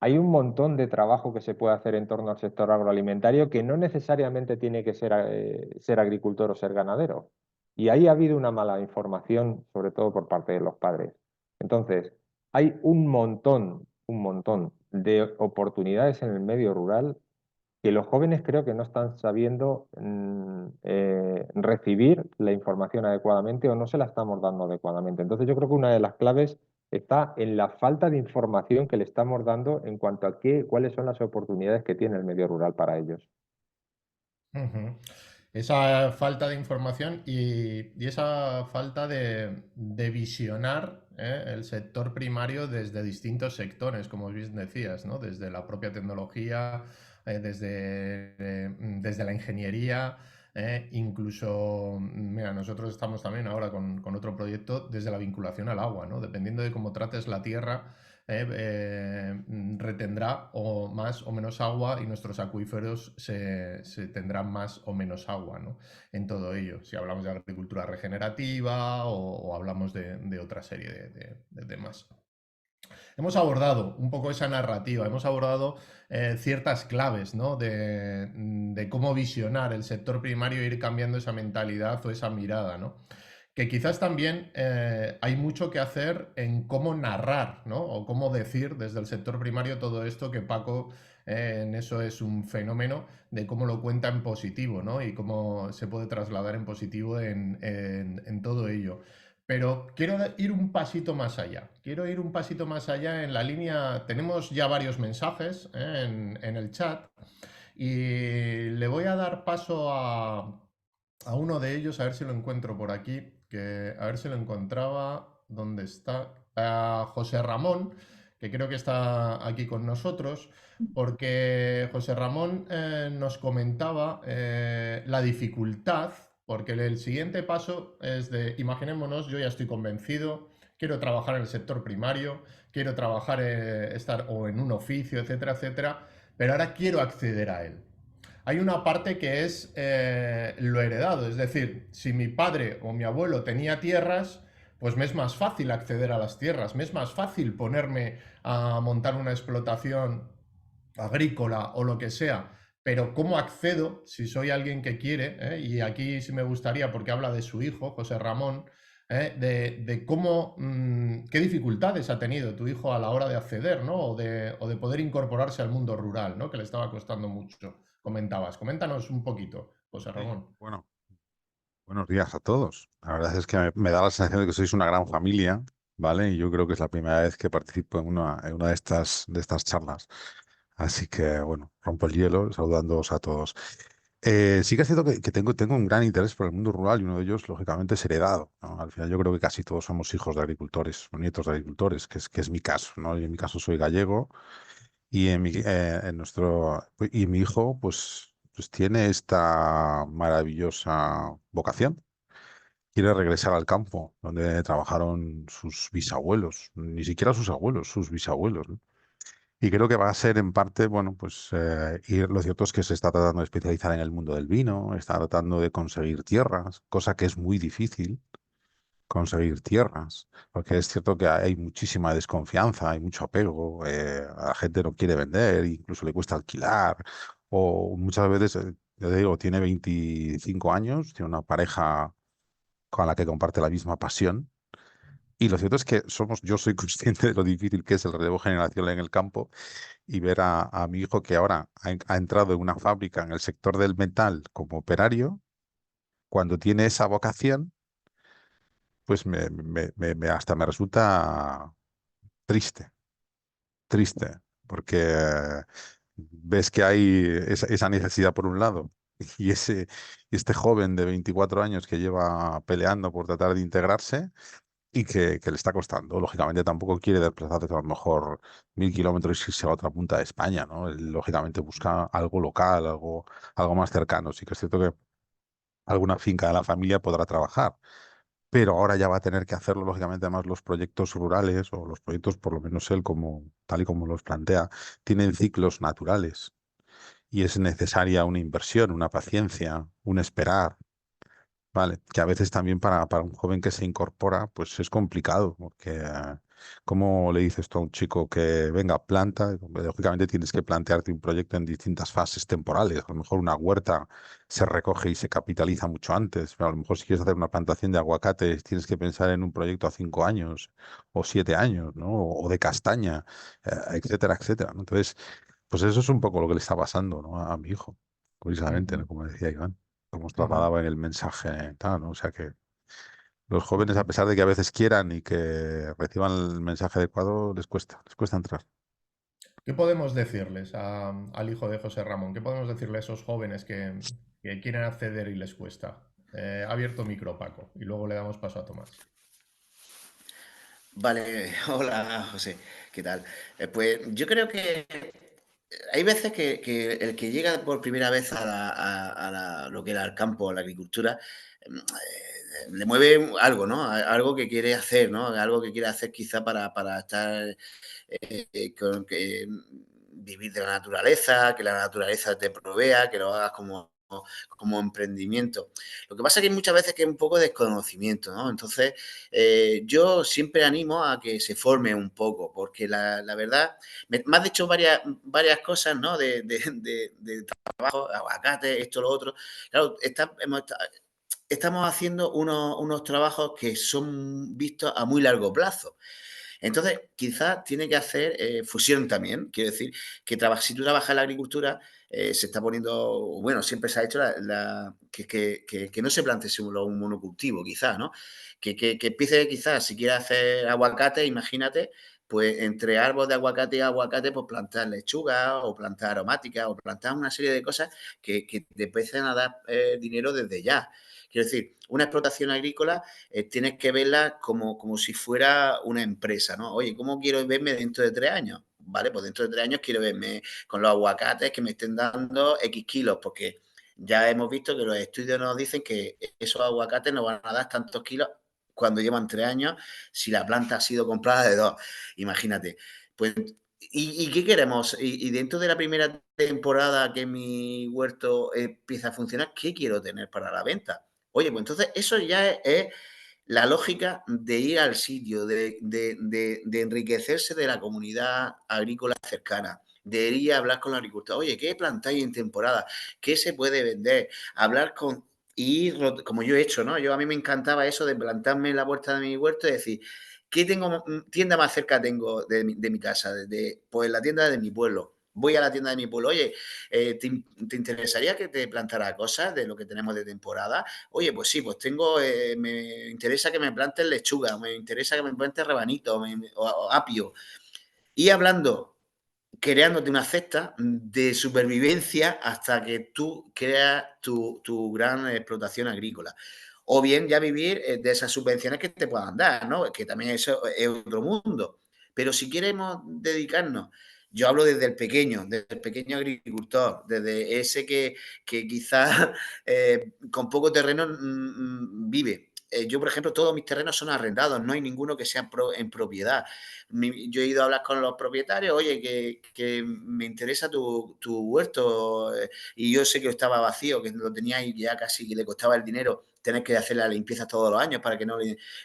Hay un montón de trabajo que se puede hacer en torno al sector agroalimentario que no necesariamente tiene que ser agricultor o ser ganadero. Y ahí ha habido una mala información, sobre todo por parte de los padres. Entonces, hay un montón de oportunidades en el medio rural que los jóvenes creo que no están sabiendo recibir la información adecuadamente o no se la estamos dando adecuadamente. Entonces yo creo que una de las claves está en la falta de información que le estamos dando en cuanto a cuáles son las oportunidades que tiene el medio rural para ellos. Ujú. Esa falta de información y esa falta de visionar el sector primario desde distintos sectores, como bien decías, ¿no? Desde la propia tecnología, desde la ingeniería, incluso, mira, nosotros estamos también ahora con otro proyecto desde la vinculación al agua, ¿no? Dependiendo de cómo trates la tierra, retendrá o más o menos agua y nuestros acuíferos se tendrán más o menos agua, ¿no? En todo ello, si hablamos de agricultura regenerativa o hablamos de otra serie de temas. Hemos abordado un poco esa narrativa, hemos abordado ciertas claves, ¿no? De cómo visionar el sector primario e ir cambiando esa mentalidad o esa mirada, ¿no? Que quizás también hay mucho que hacer en cómo narrar, ¿no? O cómo decir desde el sector primario todo esto que Paco en eso es un fenómeno de cómo lo cuenta en positivo, ¿no? Y cómo se puede trasladar en positivo en todo ello. Pero quiero ir un pasito más allá. Quiero ir un pasito más allá en la línea. Tenemos ya varios mensajes en el chat y le voy a dar paso a uno de ellos, a ver si lo encuentro por aquí, que a ver si lo encontraba, ¿dónde está? A José Ramón, que creo que está aquí con nosotros, porque José Ramón nos comentaba la dificultad, porque el siguiente paso es de, imaginémonos, yo ya estoy convencido, quiero trabajar en el sector primario, quiero trabajar, estar o en un oficio, etcétera, etcétera, pero ahora quiero acceder a él. Hay una parte que es lo heredado, es decir, si mi padre o mi abuelo tenía tierras, pues me es más fácil acceder a las tierras, me es más fácil ponerme a montar una explotación agrícola o lo que sea, pero ¿cómo accedo si soy alguien que quiere? Y aquí sí me gustaría, porque habla de su hijo, José Ramón, de cómo, qué dificultades ha tenido tu hijo a la hora de acceder, ¿no? O de poder incorporarse al mundo rural, ¿no? Que le estaba costando mucho, comentabas. Coméntanos un poquito, José Sí, Ramón. bueno, buenos días a todos. La verdad es que me da la sensación de que sois una gran familia, ¿vale? Y yo creo que es la primera vez que participo en una de estas charlas. Así que, bueno, rompo el hielo saludándoos a todos. Sí que es cierto que tengo un gran interés por el mundo rural y uno de ellos, lógicamente, es heredado, ¿no? Al final yo creo que casi todos somos hijos de agricultores o nietos de agricultores, que es mi caso, ¿no? Y en mi caso soy gallego y mi hijo, pues tiene esta maravillosa vocación. Quiere regresar al campo donde trabajaron sus bisabuelos, ni siquiera sus abuelos, sus bisabuelos, ¿no? Y creo que va a ser en parte, bueno, pues lo cierto es que se está tratando de especializar en el mundo del vino, está tratando de conseguir tierras, cosa que es muy difícil conseguir tierras, porque es cierto que hay muchísima desconfianza, hay mucho apego, la gente no quiere vender, incluso le cuesta alquilar, o muchas veces, ya te digo, tiene 25 años, tiene una pareja con la que comparte la misma pasión. Y lo cierto es que yo soy consciente de lo difícil que es el relevo generacional en el campo y ver a mi hijo que ahora ha entrado en una fábrica en el sector del metal como operario, cuando tiene esa vocación, pues hasta me resulta triste, triste, porque ves que hay esa necesidad por un lado y este joven de 24 años que lleva peleando por tratar de integrarse y que le está costando. Lógicamente tampoco quiere desplazarse a lo mejor 1000 kilómetros y irse a la otra punta de España, ¿no? Él, lógicamente busca algo local, algo más cercano. Sí que es cierto que alguna finca de la familia podrá trabajar, pero ahora ya va a tener que hacerlo, lógicamente, además los proyectos rurales o los proyectos, por lo menos él, como, tal y como los plantea, tienen ciclos naturales y es necesaria una inversión, una paciencia, un esperar. Vale, que a veces también para un joven que se incorpora, pues es complicado, porque ¿cómo le dices tú a un chico que venga, planta? Lógicamente tienes que plantearte un proyecto en distintas fases temporales. A lo mejor una huerta se recoge y se capitaliza mucho antes, pero a lo mejor si quieres hacer una plantación de aguacates tienes que pensar en un proyecto a 5 años o 7 años, ¿no? O de castaña, etcétera, etcétera, ¿no? Entonces, pues eso es un poco lo que le está pasando, ¿no? A mi hijo, curiosamente, ¿no? Ujú, Como decía Iván, como os ujú. trasladaba en el mensaje, tal, ¿no? O sea que los jóvenes, a pesar de que a veces quieran y que reciban el mensaje adecuado, les cuesta entrar. ¿Qué podemos decirles al hijo de José Ramón? ¿Qué podemos decirle a esos jóvenes que quieren acceder y les cuesta? Ha abierto micro, Paco, y luego le damos paso a Tomás. Vale, hola José, ¿qué tal? Pues yo creo que hay veces que el que llega por primera vez lo que era el campo, a la agricultura, le mueve algo, ¿no? Algo que quiere hacer, ¿no? Algo que quiere hacer quizá para estar vivir de la naturaleza, que la naturaleza te provea, que lo hagas como emprendimiento. Lo que pasa es que hay muchas veces que es un poco desconocimiento, ¿no? Entonces, yo siempre animo a que se forme un poco, porque la verdad, me has dicho varias cosas, ¿no? De trabajo, aguacate, esto, lo otro. Claro, estamos haciendo unos trabajos que son vistos a muy largo plazo. Entonces, quizás tiene que hacer fusión también. Quiero decir que si tú trabajas en la agricultura, se está poniendo, bueno, siempre se ha hecho que no se plante solo un monocultivo, quizás, ¿no? Que empiece quizás, si quiere hacer aguacate, imagínate, pues entre árbol de aguacate y aguacate, pues plantar lechuga o plantar aromática o plantar una serie de cosas que te empiecen a dar dinero desde ya. Quiero decir, una explotación agrícola tienes que verla como si fuera una empresa, ¿no? Oye, ¿cómo quiero verme dentro de 3 años? Vale, pues dentro de 3 años quiero verme con los aguacates que me estén dando X kilos, porque ya hemos visto que los estudios nos dicen que esos aguacates nos van a dar tantos kilos cuando llevan 3 años, si la planta ha sido comprada de 2. Imagínate. Pues, ¿y qué queremos? Y dentro de la primera temporada que mi huerto empieza a funcionar, ¿qué quiero tener para la venta? Oye, pues entonces eso ya es la lógica de ir al sitio, de enriquecerse de la comunidad agrícola cercana, de ir a hablar con los agricultores. Oye, ¿qué plantáis en temporada? ¿Qué se puede vender? Hablar con... Y como yo he hecho, ¿no? A mí me encantaba eso de plantarme en la puerta de mi huerto y decir, ¿qué tienda más cerca tengo de mi casa? Pues la tienda de mi pueblo. Voy a la tienda de mi pueblo. Oye, ¿te interesaría que te plantara cosas de lo que tenemos de temporada? Oye, pues sí, pues me interesa que me plantes lechuga, me interesa que me plantes rabanito o apio. Y hablando, creándote una cesta de supervivencia hasta que tú creas tu gran explotación agrícola. O bien ya vivir de esas subvenciones que te puedan dar, ¿no? Que también eso es otro mundo. Pero si queremos dedicarnos, yo hablo desde el pequeño agricultor, desde ese que quizás con poco terreno vive. Yo, por ejemplo, todos mis terrenos son arrendados, no hay ninguno que sea en propiedad. Yo he ido a hablar con los propietarios, oye, que me interesa tu huerto, y yo sé que estaba vacío, que lo tenía y ya casi que le costaba el dinero tener que hacer la limpieza todos los años para que no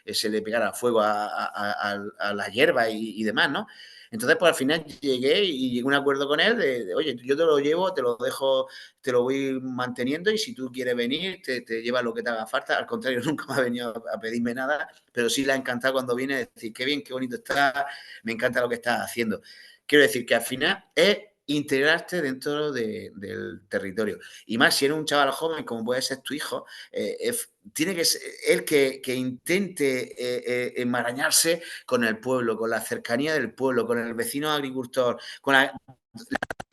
se le pegara fuego a la hierba y demás, ¿no? Entonces, pues al final llegué y llegué a un acuerdo con él oye, yo te lo llevo, te lo dejo, te lo voy manteniendo y si tú quieres venir, te llevas lo que te haga falta. Al contrario, nunca me ha venido a pedirme nada, pero sí le ha encantado cuando viene a decir, qué bien, qué bonito está, me encanta lo que estás haciendo. Quiero decir que al final es integrarte dentro del territorio. Y más si eres un chaval joven, como puede ser tu hijo, tiene que ser él que intente enmarañarse con el pueblo, con la cercanía del pueblo, con el vecino agricultor,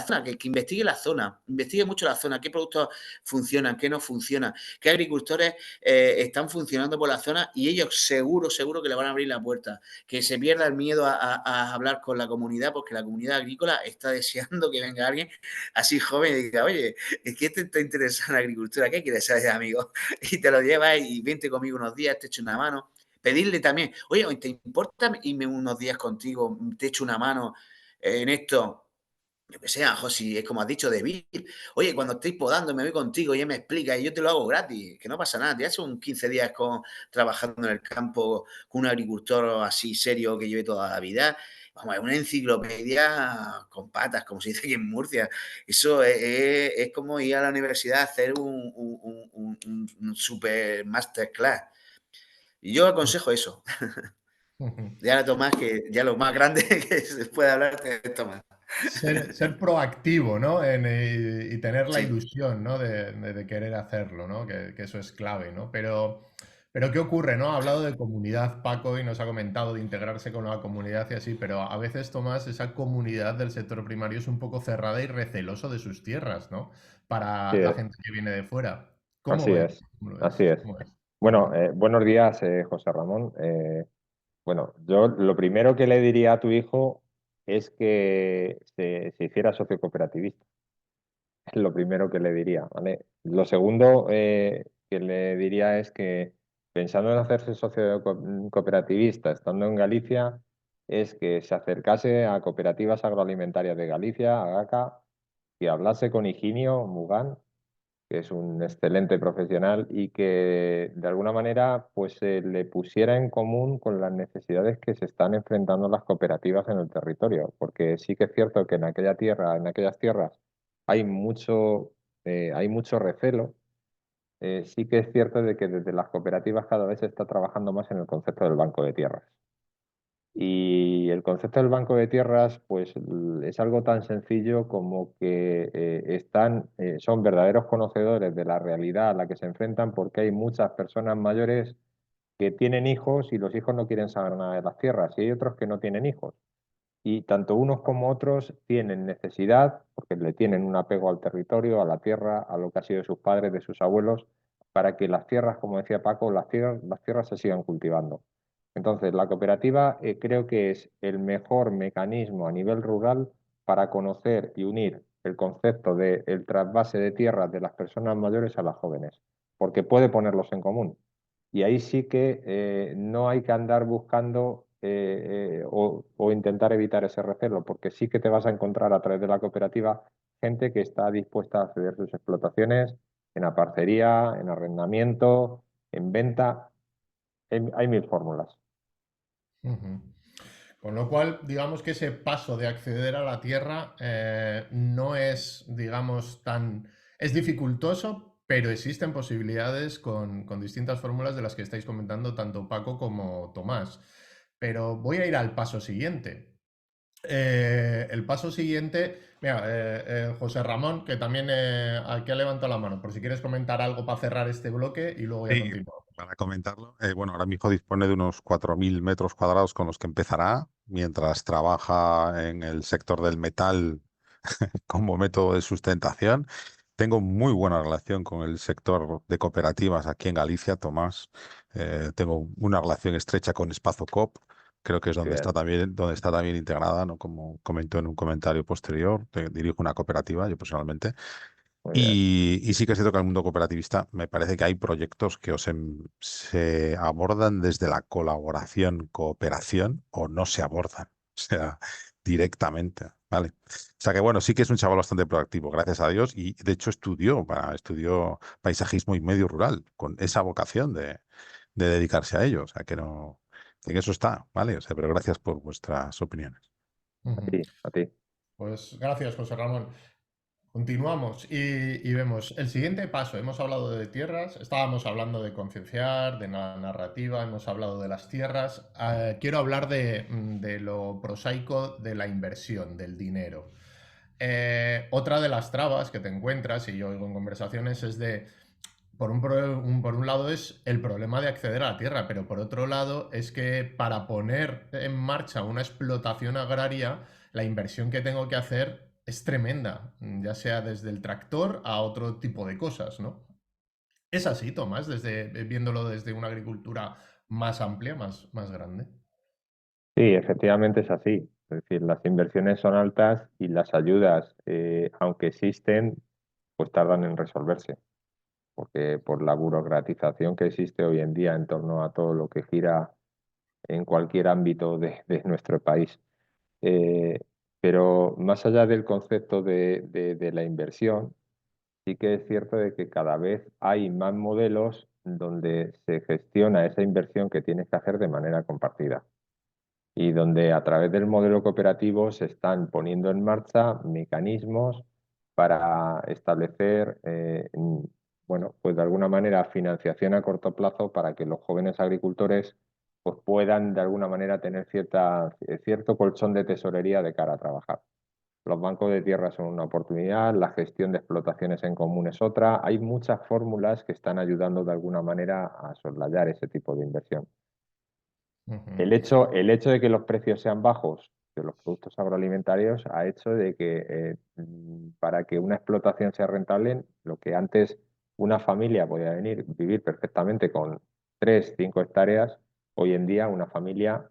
zona, que investigue la zona, investigue mucho la zona, qué productos funcionan, qué no funcionan, qué agricultores están funcionando por la zona y ellos seguro que le van a abrir la puerta. Que se pierda el miedo a hablar con la comunidad, porque la comunidad agrícola está deseando que venga alguien así joven y diga, oye, es que te está interesado en la agricultura, ¿qué quieres saber, amigo? Y te lo llevas y vente conmigo unos días, te echo una mano. Pedirle también, oye, ¿te importa irme unos días contigo? Te echo una mano en esto. Yo que sé, a Josi, es como has dicho, de Bill. Oye, cuando estéis podando, me voy contigo y él me explica y yo te lo hago gratis, que no pasa nada. Te hace un 15 días trabajando en el campo con un agricultor así serio que lleve toda la vida. Vamos, es una enciclopedia con patas, como se dice aquí en Murcia. Eso es como ir a la universidad a hacer un super masterclass. Y yo aconsejo eso. Ya Tomás, que ya lo más grande que se puede hablar es Tomás. Ser proactivo, ¿no? Y tener la Sí. ilusión, ¿no? De querer hacerlo, ¿no? Que eso es clave, ¿no? Pero ¿qué ocurre, no? Ha hablado de comunidad, Paco, y nos ha comentado de integrarse con la comunidad y así, pero a veces, Tomás, esa comunidad del sector primario es un poco cerrada y receloso de sus tierras, ¿no? Para Sí, la gente que viene de fuera. ¿Cómo así ves? es, ¿Cómo lo así ves? es. ¿Cómo ves? Bueno, buenos días, José Ramón. Bueno, yo lo primero que le diría a tu hijo es que se hiciera socio cooperativista. Es lo primero que le diría, ¿vale? Lo segundo que le diría es que pensando en hacerse socio cooperativista estando en Galicia, es que se acercase a cooperativas agroalimentarias de Galicia, a GACA, y hablase con Higinio Mugán, que es un excelente profesional y que de alguna manera pues le pusiera en común con las necesidades que se están enfrentando las cooperativas en el territorio, porque sí que es cierto que en aquella tierra, en aquellas tierras hay mucho recelo. Sí que es cierto de que desde las cooperativas cada vez se está trabajando más en el concepto del banco de tierras. Y el concepto del banco de tierras, pues es algo tan sencillo como que son verdaderos conocedores de la realidad a la que se enfrentan porque hay muchas personas mayores que tienen hijos y los hijos no quieren saber nada de las tierras y hay otros que no tienen hijos. Y tanto unos como otros tienen necesidad, porque le tienen un apego al territorio, a la tierra, a lo que ha sido de sus padres, de sus abuelos, para que las tierras, como decía Paco, las tierras se sigan cultivando. Entonces, la cooperativa creo que es el mejor mecanismo a nivel rural para conocer y unir el concepto del trasvase de tierras de las personas mayores a las jóvenes, porque puede ponerlos en común. Y ahí sí que no hay que andar buscando o intentar evitar ese recelo, porque sí que te vas a encontrar a través de la cooperativa gente que está dispuesta a ceder sus explotaciones en aparcería, en arrendamiento, en venta. Hay mil fórmulas. Ujú. Con lo cual, digamos que ese paso de acceder a la tierra no es, digamos, tan... Es dificultoso, pero existen posibilidades con distintas fórmulas de las que estáis comentando tanto Paco como Tomás. Pero voy a ir al paso siguiente. El paso siguiente, mira, José Ramón, que también aquí ha levantado la mano, por si quieres comentar algo para cerrar este bloque y luego ya Sí, continuamos. para comentarlo, bueno, ahora mismo dispone de unos 4.000 metros cuadrados con los que empezará, mientras trabaja en el sector del metal como método de sustentación. Tengo muy buena relación con el sector de cooperativas aquí en Galicia, Tomás. Tengo una relación estrecha con Espazo Coop. Creo que es Muy bien, donde está también integrada, ¿no? Como comentó en un comentario posterior. Dirijo una cooperativa, yo personalmente. muy bien. Y sí que es cierto que en el mundo cooperativista me parece que hay proyectos que se abordan desde la colaboración, cooperación o no se abordan, o sea, directamente, ¿vale? O sea que bueno, sí que es un chaval bastante proactivo, gracias a Dios, y de hecho estudió paisajismo y medio rural con esa vocación de dedicarse a ello, o sea que no, que en eso está, ¿vale? O sea, pero gracias por vuestras opiniones. A Ujú. ti, a ti. Pues gracias, José Ramón. Continuamos y vemos el siguiente paso. Hemos hablado de tierras, estábamos hablando de concienciar, de la narrativa, hemos hablado de las tierras. Quiero hablar de lo prosaico de la inversión, del dinero. Otra de las trabas que te encuentras, y yo oigo en conversaciones, es de, por un lado es el problema de acceder a la tierra, pero por otro lado es que para poner en marcha una explotación agraria, la inversión que tengo que hacer es tremenda, ya sea desde el tractor a otro tipo de cosas, ¿no? Es así, Tomás, viéndolo desde una agricultura más amplia, más grande. Sí, efectivamente es así. Es decir, las inversiones son altas y las ayudas, aunque existen, pues tardan en resolverse, porque por la burocratización que existe hoy en día en torno a todo lo que gira en cualquier ámbito de nuestro país. Eh, pero más allá del concepto de la inversión, sí que es cierto de que cada vez hay más modelos donde se gestiona esa inversión que tienes que hacer de manera compartida y donde a través del modelo cooperativo se están poniendo en marcha mecanismos para establecer, bueno, pues de alguna manera financiación a corto plazo para que los jóvenes agricultores pues puedan de alguna manera tener cierto colchón de tesorería de cara a trabajar. Los bancos de tierra son una oportunidad, la gestión de explotaciones en común es otra. Hay muchas fórmulas que están ayudando de alguna manera a soslayar ese tipo de inversión. Ujú. El hecho de que los precios sean bajos de los productos agroalimentarios ha hecho de que para que una explotación sea rentable, lo que antes una familia podía vivir perfectamente con 3, 5 hectáreas, hoy en día una familia,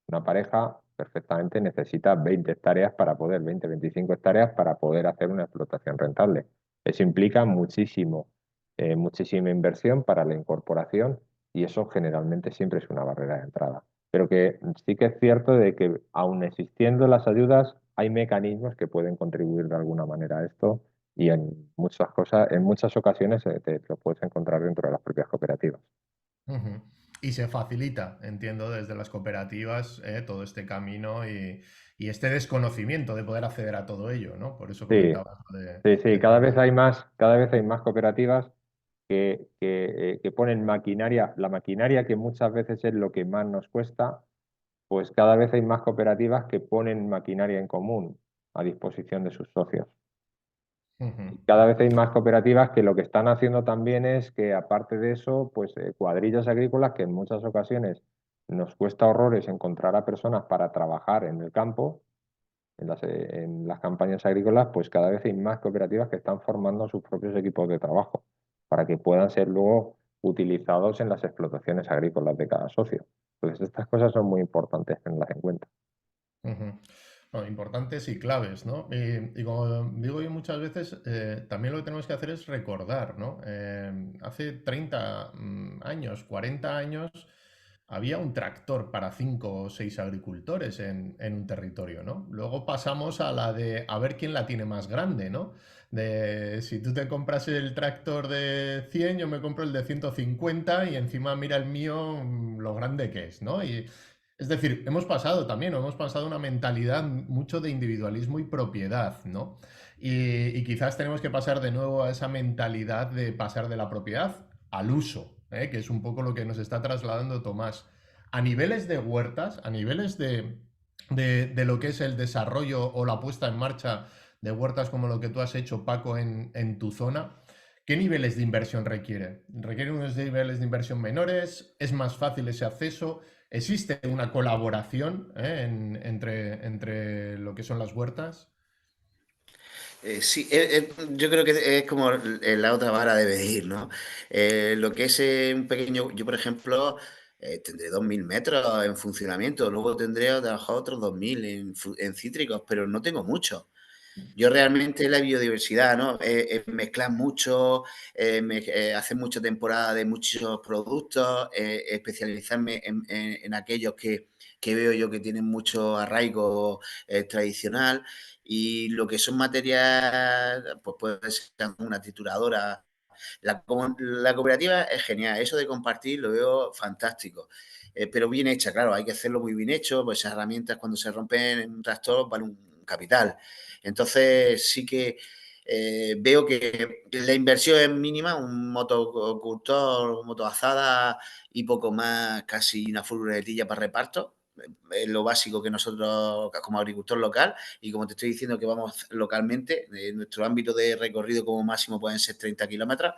una pareja, perfectamente necesita 20 hectáreas para poder, 20, 25 hectáreas para poder hacer una explotación rentable. Eso implica muchísima inversión para la incorporación y eso generalmente siempre es una barrera de entrada, pero que sí que es cierto de que aun existiendo las ayudas, hay mecanismos que pueden contribuir de alguna manera a esto y en muchas cosas, en muchas ocasiones te lo puedes encontrar dentro de las propias cooperativas. Ujú. Y se facilita, entiendo, desde las cooperativas, todo este camino y este desconocimiento de poder acceder a todo ello, ¿no? Por eso Sí, comentabas lo sí, de poder. cada vez hay más cooperativas que ponen maquinaria, la maquinaria que muchas veces es lo que más nos cuesta, pues cada vez hay más cooperativas que ponen maquinaria en común a disposición de sus socios. Ujú. Cada vez hay más cooperativas que lo que están haciendo también es que, aparte de eso, pues cuadrillas agrícolas que en muchas ocasiones nos cuesta horrores encontrar a personas para trabajar en el campo, en las campañas agrícolas, pues cada vez hay más cooperativas que están formando sus propios equipos de trabajo para que puedan ser luego utilizados en las explotaciones agrícolas de cada socio. Entonces, estas cosas son muy importantes tenerlas en cuenta. Ujú. Bueno, importantes y claves, ¿no? Y como digo yo muchas veces, también lo que tenemos que hacer es recordar, ¿no? Hace 30 años, 40 años, había un tractor para 5 o 6 agricultores en un territorio, ¿no? Luego pasamos a la de a ver quién la tiene más grande, ¿no? De si tú te compras el tractor de 100, yo me compro el de 150 y encima mira el mío lo grande que es, ¿no? Es decir, hemos pasado una mentalidad mucho de individualismo y propiedad, ¿no? Y quizás tenemos que pasar de nuevo a esa mentalidad de pasar de la propiedad al uso, ¿eh? Que es un poco lo que nos está trasladando Tomás. A niveles de huertas, a niveles de lo que es el desarrollo o la puesta en marcha de huertas como lo que tú has hecho, Paco, en tu zona, ¿qué niveles de inversión requiere? ¿Requiere unos niveles de inversión menores? ¿Es más fácil ese acceso? ¿Existe una colaboración entre lo que son las huertas? Sí, yo creo que es como la otra vara de medir, ¿no? Lo que es un pequeño, yo por ejemplo, tendré 2.000 metros en funcionamiento, luego tendré a trabajar otros 2.000 en cítricos, pero no tengo mucho. Yo realmente la biodiversidad, ¿no? Mezclar mucho, hacer mucha temporada de muchos productos, especializarme en aquellos que veo yo que tienen mucho arraigo tradicional y lo que son materias, pues puede ser una trituradora. La cooperativa es genial, eso de compartir lo veo fantástico. Pero bien hecha, claro, hay que hacerlo muy bien hecho, pues esas herramientas cuando se rompen en un tractor valen un capital. Entonces sí que veo que la inversión es mínima, un motocultor, motoazada y poco más, casi una furgonetilla para reparto. Es lo básico que nosotros como agricultor local y como te estoy diciendo que vamos localmente, nuestro ámbito de recorrido como máximo pueden ser 30 kilómetros,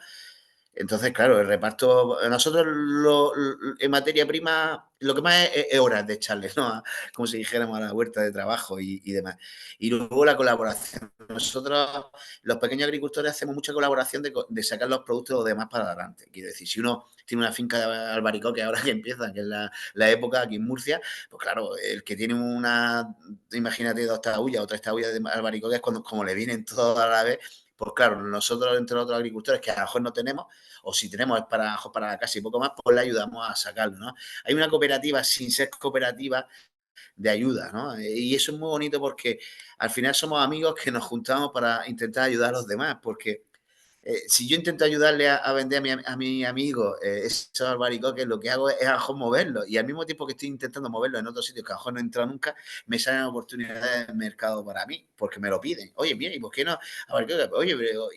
Entonces, claro, el reparto, nosotros en materia prima, lo que más es horas de echarle, ¿no? Como si dijéramos a la huerta de trabajo y demás. Y luego la colaboración. Nosotros, los pequeños agricultores, hacemos mucha colaboración de sacar los productos demás para adelante. Quiero decir, si uno tiene una finca de albaricoque ahora que empieza, que es la época aquí en Murcia, pues claro, el que tiene imagínate, 2 taullas o 3 taullas de albaricoque es cuando, como le vienen todos a la vez, pues claro, nosotros, entre otros agricultores, que a lo mejor no tenemos, o si tenemos es para casi poco más, pues le ayudamos a sacarlo, ¿no? Hay una cooperativa sin ser cooperativa de ayuda, ¿no? Y eso es muy bonito porque al final somos amigos que nos juntamos para intentar ayudar a los demás, porque si yo intento ayudarle a vender a mi amigo esos albaricoques, lo que hago es a lo mejor moverlo. Y al mismo tiempo que estoy intentando moverlo en otros sitios que a lo mejor no he entrado nunca, me salen oportunidades de mercado para mí, porque me lo piden. Oye, mira, ¿y por qué no? Oye, pero,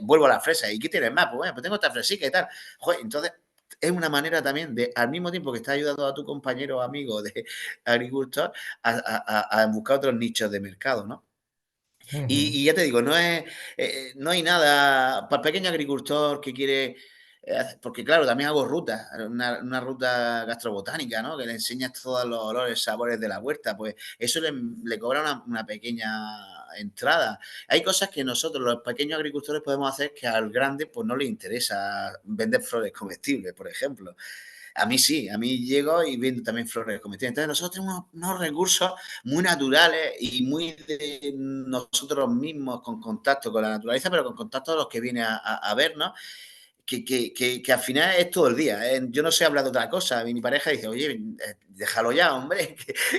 vuelvo a la fresa. ¿Y qué tienes más? Pues bueno, pues tengo esta fresica y tal. Joder, entonces, es una manera también de, al mismo tiempo que estás ayudando a tu compañero o amigo de agricultor, a buscar otros nichos de mercado, ¿no? Ujú. Y ya te digo, no hay nada para el pequeño agricultor que quiere, porque claro, también hago rutas, una ruta gastrobotánica, ¿no? Que le enseñas todos los olores, sabores de la huerta, pues eso le cobra una pequeña entrada. Hay cosas que nosotros, los pequeños agricultores, podemos hacer que al grande pues no le interesa vender flores comestibles, por ejemplo. A mí sí, a mí llego y vendo también flores comestibles. Entonces nosotros tenemos unos recursos muy naturales y muy de nosotros mismos con contacto con la naturaleza, pero con contacto de los que vienen a vernos, que al final es todo el día. ¿Eh? Yo no sé hablar de otra cosa. Mi pareja dice, oye, déjalo ya, hombre,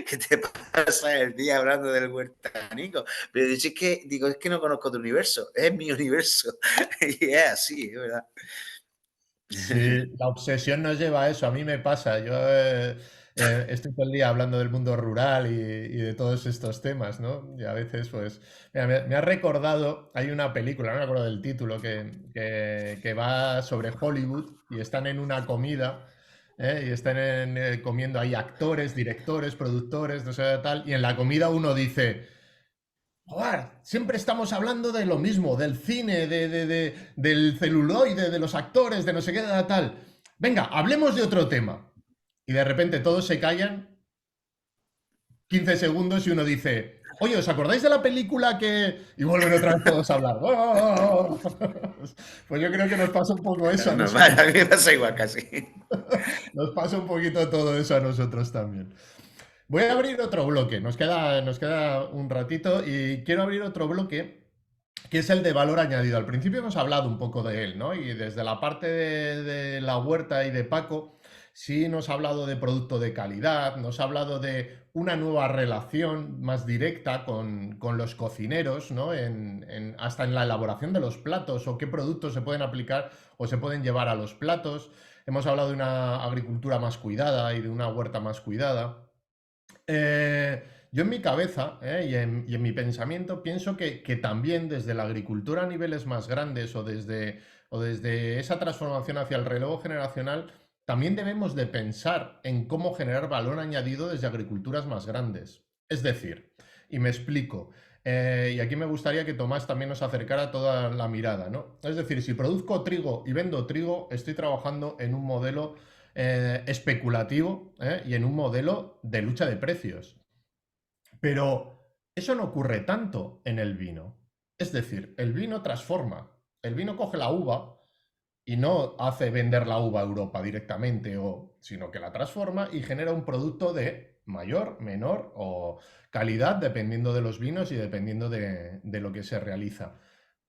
que te pasas el día hablando del huertanico. Pero digo, es que no conozco tu universo, es mi universo. Y es así, es verdad. Sí, la obsesión nos lleva a eso. A mí me pasa. Yo estoy todo el día hablando del mundo rural y de todos estos temas, ¿no? Y a veces, pues, mira, me ha recordado, hay una película, no me acuerdo del título, que va sobre Hollywood y están en una comida, y están comiendo ahí actores, directores, productores, no sé tal, y en la comida uno dice... Joder, siempre estamos hablando de lo mismo, del cine, del celuloide, de los actores, de no sé qué, de tal. Venga, hablemos de otro tema. Y de repente todos se callan 15 segundos y uno dice, oye, ¿os acordáis de la película que...? Y vuelven otra vez todos a hablar. ¡Oh! Pues yo creo que nos pasa un poco eso a Normal, nosotros. a mí me pasa igual casi. Nos pasa un poquito todo eso a nosotros también. Voy a abrir otro bloque, nos queda un ratito y quiero abrir otro bloque que es el de valor añadido. Al principio hemos hablado un poco de él, ¿no? Y desde la parte de la huerta y de Paco, sí nos ha hablado de producto de calidad, nos ha hablado de una nueva relación más directa con los cocineros, ¿no? Hasta en la elaboración de los platos o qué productos se pueden aplicar o se pueden llevar a los platos. Hemos hablado de una agricultura más cuidada y de una huerta más cuidada. Yo en mi cabeza y en mi pensamiento pienso que también desde la agricultura a niveles más grandes o desde esa transformación hacia el relevo generacional, también debemos de pensar en cómo generar valor añadido desde agriculturas más grandes. Es decir, y me explico, y aquí me gustaría que Tomás también nos acercara toda la mirada, ¿no? Es decir, si produzco trigo y vendo trigo, estoy trabajando en un modelo especulativo, y en un modelo de lucha de precios. Pero eso no ocurre tanto en el vino. Es decir, el vino transforma. El vino coge la uva y no hace vender la uva a Europa directamente, sino que la transforma y genera un producto de mayor, menor o calidad, dependiendo de los vinos y dependiendo de lo que se realiza.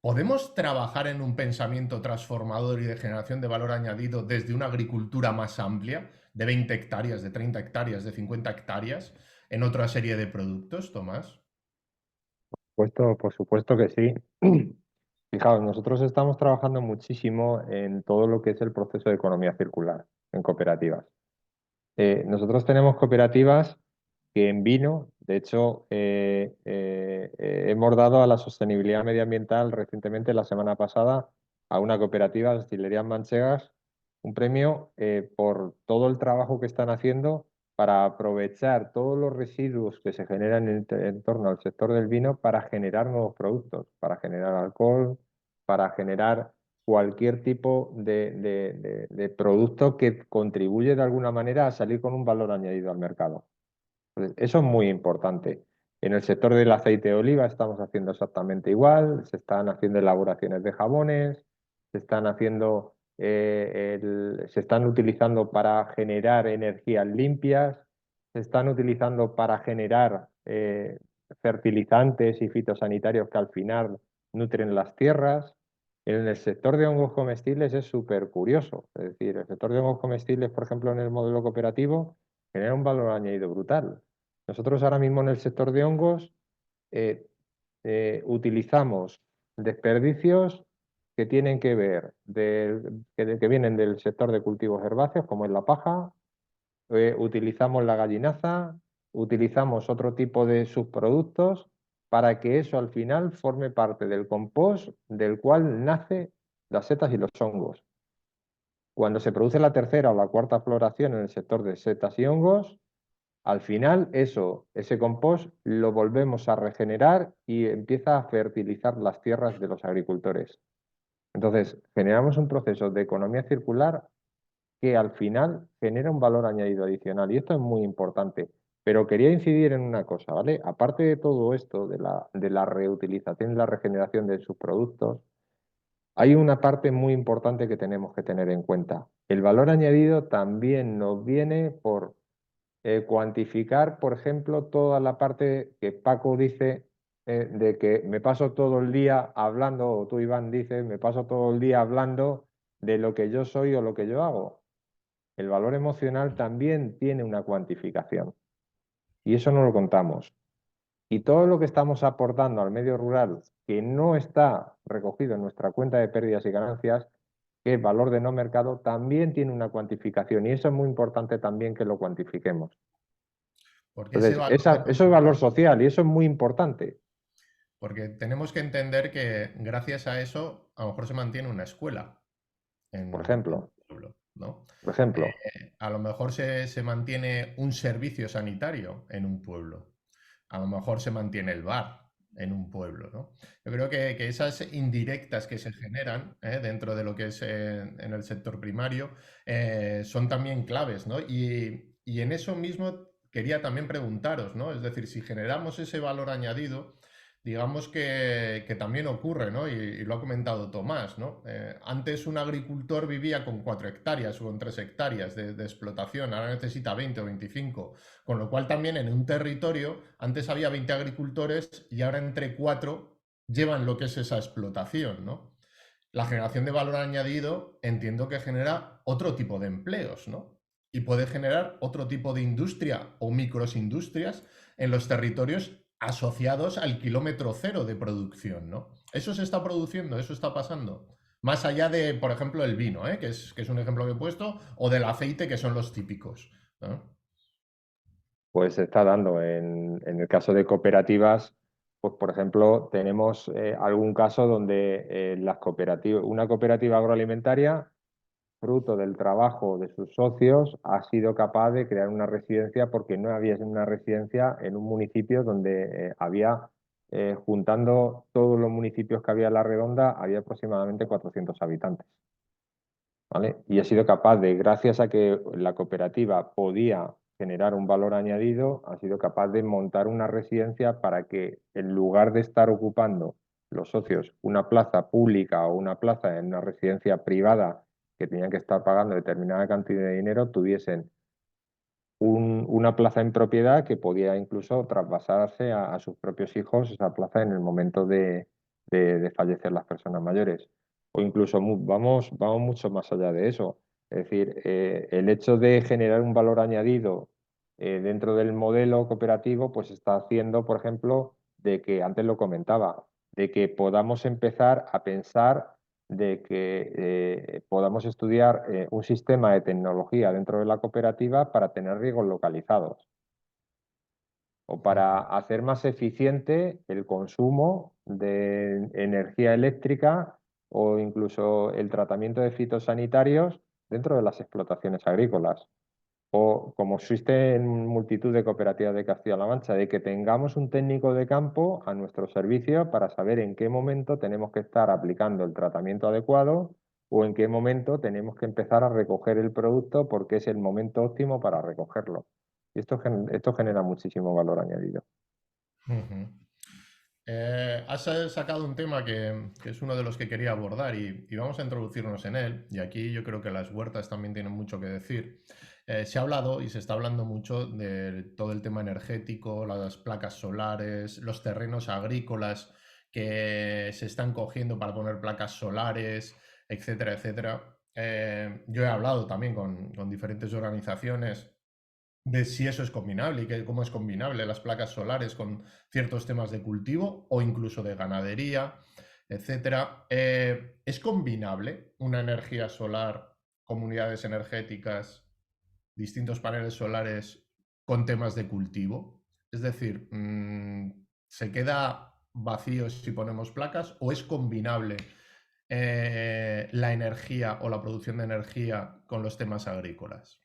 ¿Podemos trabajar en un pensamiento transformador y de generación de valor añadido desde una agricultura más amplia, de 20 hectáreas, de 30 hectáreas, de 50 hectáreas, en otra serie de productos, Tomás? Por supuesto que sí. Fijaos, nosotros estamos trabajando muchísimo en todo lo que es el proceso de economía circular en cooperativas. Nosotros tenemos cooperativas que en vino, de hecho, hemos dado a la sostenibilidad medioambiental recientemente, la semana pasada, a una cooperativa, Destilerías Manchegas, un premio por todo el trabajo que están haciendo para aprovechar todos los residuos que se generan en torno al sector del vino para generar nuevos productos, para generar alcohol, para generar cualquier tipo de producto que contribuye de alguna manera a salir con un valor añadido al mercado. Entonces, eso es muy importante. En el sector del aceite de oliva estamos haciendo exactamente igual, se están haciendo elaboraciones de jabones, se están haciendo, se están utilizando para generar energías limpias, se están utilizando para generar fertilizantes y fitosanitarios que al final nutren las tierras. En el sector de hongos comestibles es súper curioso. Es decir, el sector de hongos comestibles, por ejemplo, en el modelo cooperativo, genera un valor añadido brutal. Nosotros ahora mismo en el sector de hongos eh, utilizamos desperdicios que tienen que ver, que vienen del sector de cultivos herbáceos, como es la paja, utilizamos la gallinaza, utilizamos otro tipo de subproductos para que eso al final forme parte del compost del cual nace las setas y los hongos. Cuando se produce la tercera o la cuarta floración en el sector de setas y hongos, al final ese compost lo volvemos a regenerar y empieza a fertilizar las tierras de los agricultores. Entonces, generamos un proceso de economía circular que al final genera un valor añadido adicional y esto es muy importante. Pero quería incidir en una cosa, ¿vale? Aparte de todo esto, de la reutilización y la regeneración de sus productos, hay una parte muy importante que tenemos que tener en cuenta. El valor añadido también nos viene por cuantificar, por ejemplo, toda la parte que Paco dice de que me paso todo el día hablando, o tú, Iván, dices, me paso todo el día hablando de lo que yo soy o lo que yo hago. El valor emocional también tiene una cuantificación y eso no lo contamos. Y todo lo que estamos aportando al medio rural que no está recogido en nuestra cuenta de pérdidas y ganancias, que es valor de no mercado, también tiene una cuantificación y eso es muy importante también que lo cuantifiquemos. Porque ese Entonces, valor de eso es valor social y eso es muy importante. Porque tenemos que entender que gracias a eso a lo mejor se mantiene una escuela Por en ejemplo, un pueblo, ¿no? por ejemplo, A lo mejor se mantiene un servicio sanitario en un pueblo. A lo mejor se mantiene el bar en un pueblo, ¿no? Yo creo que esas indirectas que se generan dentro de lo que es en el sector primario son también claves, ¿no? Y en eso mismo quería también preguntaros, ¿no? Es decir, si generamos ese valor añadido, digamos que también ocurre, ¿no? Y lo ha comentado Tomás, ¿no? Antes un agricultor vivía con 4 hectáreas o con 3 hectáreas de explotación, ahora necesita 20 o 25, con lo cual también en un territorio antes había 20 agricultores y ahora entre 4 llevan lo que es esa explotación, ¿no? La generación de valor añadido entiendo que genera otro tipo de empleos, ¿no? Y puede generar otro tipo de industria o microindustrias en los territorios asociados al kilómetro cero de producción, ¿no? Eso se está produciendo, eso está pasando. Más allá de, por ejemplo, el vino, que es un ejemplo que he puesto, o del aceite, que son los típicos, ¿no? pues se está dando. En el caso de cooperativas, pues por ejemplo, tenemos algún caso donde una cooperativa agroalimentaria, fruto del trabajo de sus socios, ha sido capaz de crear una residencia porque no había una residencia en un municipio donde juntando todos los municipios que había en la redonda, había aproximadamente 400 habitantes. ¿Vale? Y ha sido capaz de, gracias a que la cooperativa podía generar un valor añadido, ha sido capaz de montar una residencia para que en lugar de estar ocupando los socios una plaza pública o una plaza en una residencia privada que tenían que estar pagando determinada cantidad de dinero, tuviesen una plaza en propiedad que podía incluso traspasarse a sus propios hijos esa plaza en el momento de fallecer las personas mayores. O incluso vamos mucho más allá de eso. Es decir, el hecho de generar un valor añadido dentro del modelo cooperativo, pues está haciendo, por ejemplo, de que, antes lo comentaba, de que podamos empezar a pensar de que podamos estudiar un sistema de tecnología dentro de la cooperativa para tener riegos localizados o para hacer más eficiente el consumo de energía eléctrica o incluso el tratamiento de fitosanitarios dentro de las explotaciones agrícolas. O como existe en multitud de cooperativas de Castilla-La Mancha, de que tengamos un técnico de campo a nuestro servicio para saber en qué momento tenemos que estar aplicando el tratamiento adecuado o en qué momento tenemos que empezar a recoger el producto porque es el momento óptimo para recogerlo. Y esto genera muchísimo valor añadido. Ujú. Has sacado un tema que es uno de los que quería abordar y vamos a introducirnos en él. Y aquí yo creo que las huertas también tienen mucho que decir. Se ha hablado y se está hablando mucho de todo el tema energético, las placas solares, los terrenos agrícolas que se están cogiendo para poner placas solares, etcétera, etcétera. Yo he hablado también con diferentes organizaciones de si eso es combinable y cómo es combinable las placas solares con ciertos temas de cultivo o incluso de ganadería, etcétera. ¿Es combinable una energía solar, comunidades energéticas, distintos paneles solares con temas de cultivo? Es decir, ¿se queda vacío si ponemos placas o es combinable la energía o la producción de energía con los temas agrícolas?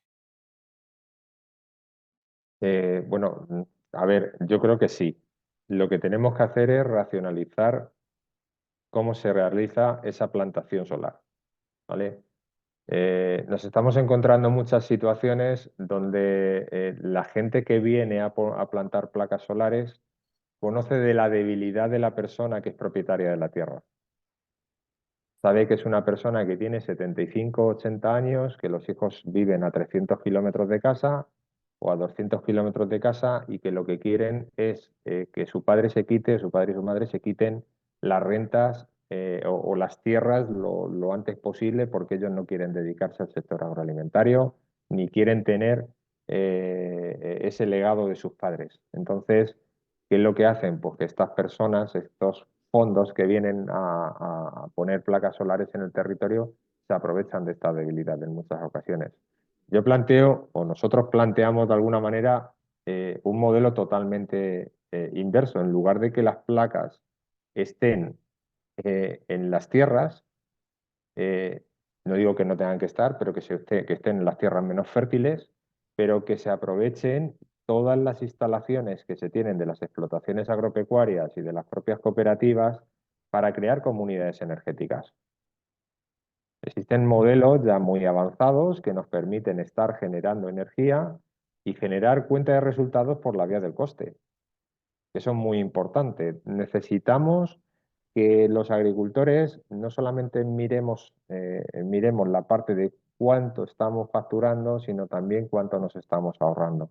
Bueno, a ver, yo creo que sí. Lo que tenemos que hacer es racionalizar cómo se realiza esa plantación solar, ¿vale? Nos estamos encontrando muchas situaciones donde la gente que viene a plantar placas solares conoce de la debilidad de la persona que es propietaria de la tierra. Sabe que es una persona que tiene 75 o 80 años, que los hijos viven a 300 kilómetros de casa o a 200 kilómetros de casa y que lo que quieren es que su padre y su madre se quiten las rentas o las tierras lo antes posible porque ellos no quieren dedicarse al sector agroalimentario ni quieren tener ese legado de sus padres. Entonces, ¿qué es lo que hacen? Pues que estas personas, estos fondos que vienen a poner placas solares en el territorio se aprovechan de esta debilidad en muchas ocasiones. Yo planteo, o nosotros planteamos de alguna manera, un modelo totalmente inverso. En lugar de que las placas estén en las tierras, eh, no digo que no tengan que estar, pero que estén en las tierras menos fértiles, pero que se aprovechen todas las instalaciones que se tienen de las explotaciones agropecuarias y de las propias cooperativas para crear comunidades energéticas. Existen modelos ya muy avanzados que nos permiten estar generando energía y generar cuenta de resultados por la vía del coste. Eso es muy importante. Necesitamos que los agricultores no solamente miremos la parte de cuánto estamos facturando, sino también cuánto nos estamos ahorrando.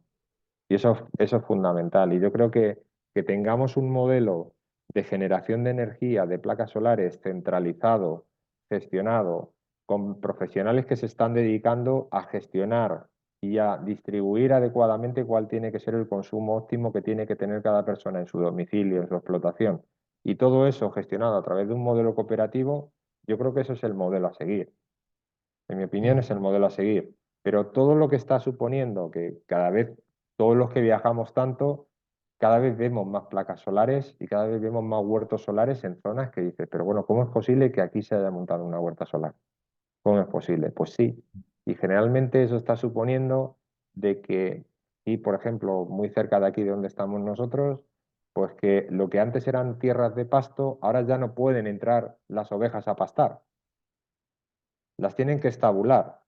Y eso es fundamental. Y yo creo que tengamos un modelo de generación de energía de placas solares centralizado, gestionado, con profesionales que se están dedicando a gestionar y a distribuir adecuadamente cuál tiene que ser el consumo óptimo que tiene que tener cada persona en su domicilio, en su explotación. Y todo eso gestionado a través de un modelo cooperativo, yo creo que eso es el modelo a seguir. En mi opinión es el modelo a seguir. Pero todo lo que está suponiendo que cada vez, todos los que viajamos tanto, cada vez vemos más placas solares y cada vez vemos más huertos solares en zonas que dices, pero bueno, ¿cómo es posible que aquí se haya montado una huerta solar? ¿Cómo es posible? Pues sí. Y generalmente eso está suponiendo de que, y por ejemplo, muy cerca de aquí de donde estamos nosotros, pues que lo que antes eran tierras de pasto, ahora ya no pueden entrar las ovejas a pastar, las tienen que estabular.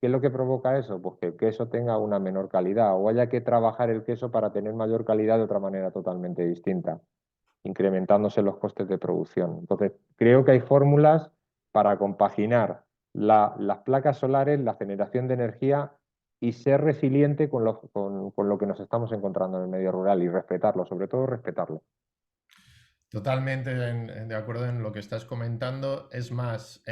¿Qué es lo que provoca eso? Pues que el queso tenga una menor calidad o haya que trabajar el queso para tener mayor calidad de otra manera totalmente distinta, incrementándose los costes de producción. Entonces, creo que hay fórmulas para compaginar las placas solares, la generación de energía y ser resiliente con lo que nos estamos encontrando en el medio rural y respetarlo, sobre todo respetarlo. Totalmente de acuerdo en lo que estás comentando. Es más,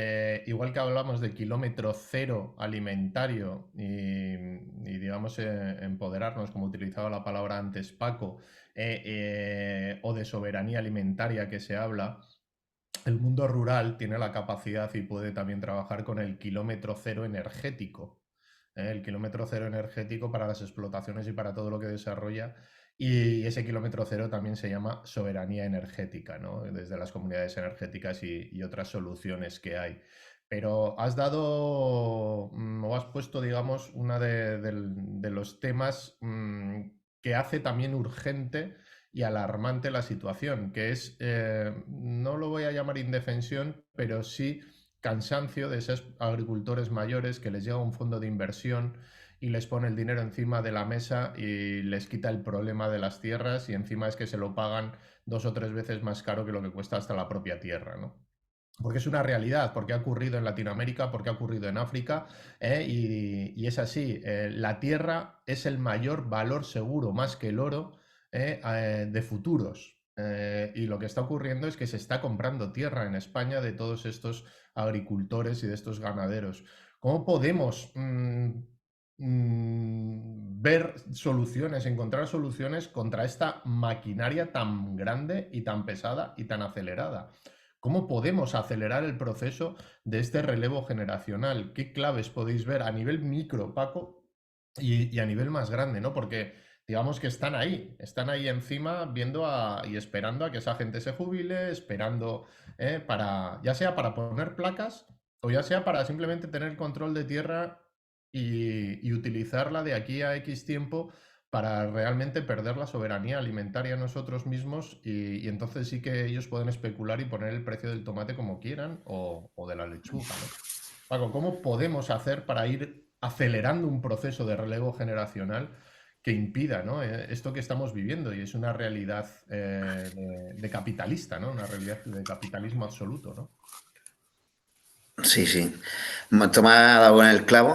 igual que hablamos de kilómetro cero alimentario y, digamos, empoderarnos, como utilizaba la palabra antes Paco, o de soberanía alimentaria que se habla, el mundo rural tiene la capacidad y puede también trabajar con el kilómetro cero energético. El kilómetro cero energético para las explotaciones y para todo lo que desarrolla. Y ese kilómetro cero también se llama soberanía energética, ¿no? Desde las comunidades energéticas y otras soluciones que hay. Pero has dado o has puesto, digamos, uno de los temas que hace también urgente y alarmante la situación, que es, no lo voy a llamar indefensión, pero sí cansancio de esos agricultores mayores que les llega un fondo de inversión y les pone el dinero encima de la mesa y les quita el problema de las tierras y encima es que se lo pagan 2 o 3 veces más caro que lo que cuesta hasta la propia tierra, ¿no? Porque es una realidad, porque ha ocurrido en Latinoamérica, porque ha ocurrido en África, y es así. La tierra es el mayor valor seguro, más que el oro, de futuros. Y lo que está ocurriendo es que se está comprando tierra en España de todos estos agricultores y de estos ganaderos. ¿Cómo podemos ver soluciones, encontrar soluciones contra esta maquinaria tan grande y tan pesada y tan acelerada? ¿Cómo podemos acelerar el proceso de este relevo generacional? ¿Qué claves podéis ver a nivel micro, Paco, y a nivel más grande, ¿no? Porque digamos que están ahí encima viendo y esperando a que esa gente se jubile, esperando ya sea para poner placas o ya sea para simplemente tener control de tierra y utilizarla de aquí a X tiempo para realmente perder la soberanía alimentaria nosotros mismos y entonces sí que ellos pueden especular y poner el precio del tomate como quieran o de la lechuga, ¿no? Paco, ¿cómo podemos hacer para ir acelerando un proceso de relevo generacional que impida, ¿no? Esto que estamos viviendo? Y es una realidad de capitalista, ¿no? Una realidad de capitalismo absoluto, ¿no? Sí, sí. Tomás ha dado con el clavo.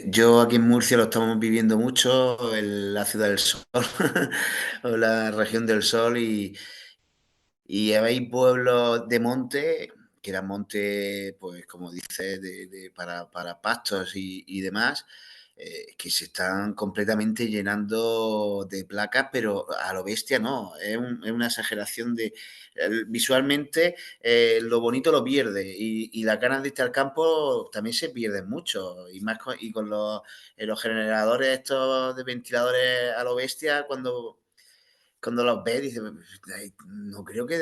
Yo aquí en Murcia lo estamos viviendo mucho, en la ciudad del sol, o la región del sol, y hay pueblos de monte, que eran monte, pues como dices, para pastos y demás, que se están completamente llenando de placas, pero a lo bestia no, es una exageración visualmente, lo bonito lo pierde y las ganas de irte al campo también se pierden mucho, y más con los generadores estos de ventiladores a lo bestia, cuando los ves, dices, "Ay, no creo que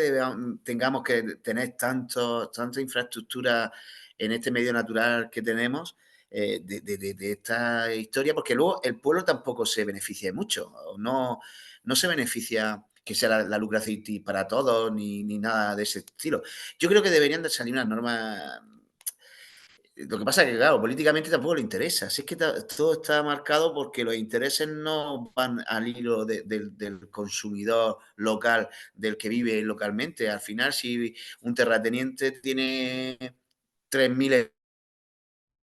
tengamos que tener tanta infraestructura en este medio natural que tenemos, de esta historia, porque luego el pueblo tampoco se beneficia de mucho, no se beneficia que sea la Lucracity para todos, ni nada de ese estilo. Yo creo que deberían de salir unas normas. Lo que pasa es que, claro, políticamente tampoco le interesa. Si es que todo está marcado porque los intereses no van al hilo del consumidor local, del que vive localmente. Al final, si un terrateniente tiene 3.000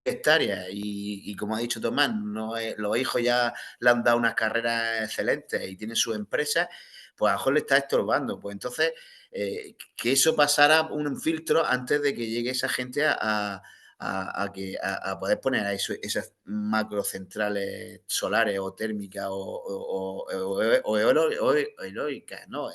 hectáreas y como ha dicho Tomás, no los hijos ya le han dado unas carreras excelentes y tienen su empresa, pues a lo mejor le está estorbando. Pues entonces, que eso pasara un filtro antes de que llegue esa gente a poder poner a esas macrocentrales solares o térmicas o eólicas, ¿no?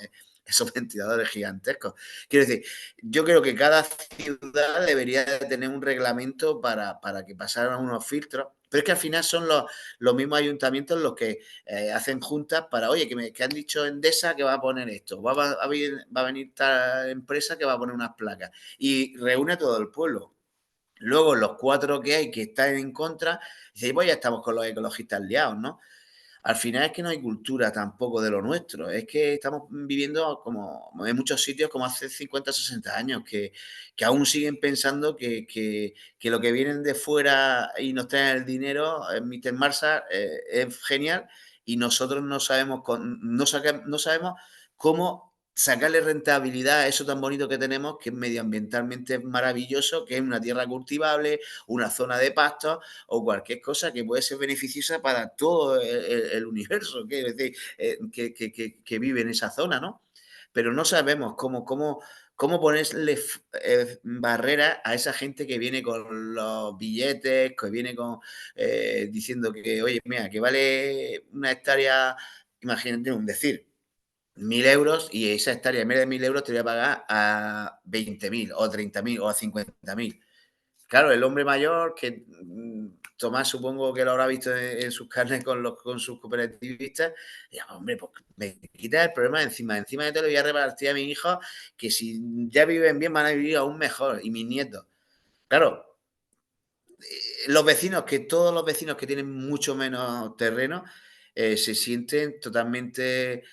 Esos ventiladores gigantescos. Quiero decir, yo creo que cada ciudad debería de tener un reglamento para que pasaran unos filtros, pero es que al final son los mismos ayuntamientos los que hacen juntas para, oye, que han dicho Endesa que va a poner esto, va a venir tal empresa que va a poner unas placas y reúne a todo el pueblo. Luego los 4 que hay que están en contra, dice, pues ya estamos con los ecologistas liados, ¿no? Al final es que no hay cultura tampoco de lo nuestro, es que estamos viviendo como en muchos sitios como hace 50, 60 años, que aún siguen pensando que lo que vienen de fuera y nos traen el dinero, Mr. Marshall, es genial y nosotros no sabemos cómo sacarle rentabilidad a eso tan bonito que tenemos, que es medioambientalmente maravilloso, que es una tierra cultivable, una zona de pastos, o cualquier cosa que puede ser beneficiosa para todo el universo, quiero decir, que vive en esa zona, ¿no? Pero no sabemos cómo ponerle barreras a esa gente que viene con los billetes, que viene diciendo que, oye, mira, que vale una hectárea, imagínate un decir, 1.000 euros y esa hectárea en vez de 1.000 euros te voy a pagar a 20.000 o 30.000 o a 50.000. Claro, el hombre mayor, que Tomás supongo que lo habrá visto en sus carnes con sus cooperativistas, ya, hombre, pues me quita el problema de encima. Encima de todo le voy a repartir a mis hijos que si ya viven bien van a vivir aún mejor y mis nietos. Claro, todos los vecinos que tienen mucho menos terreno se sienten totalmente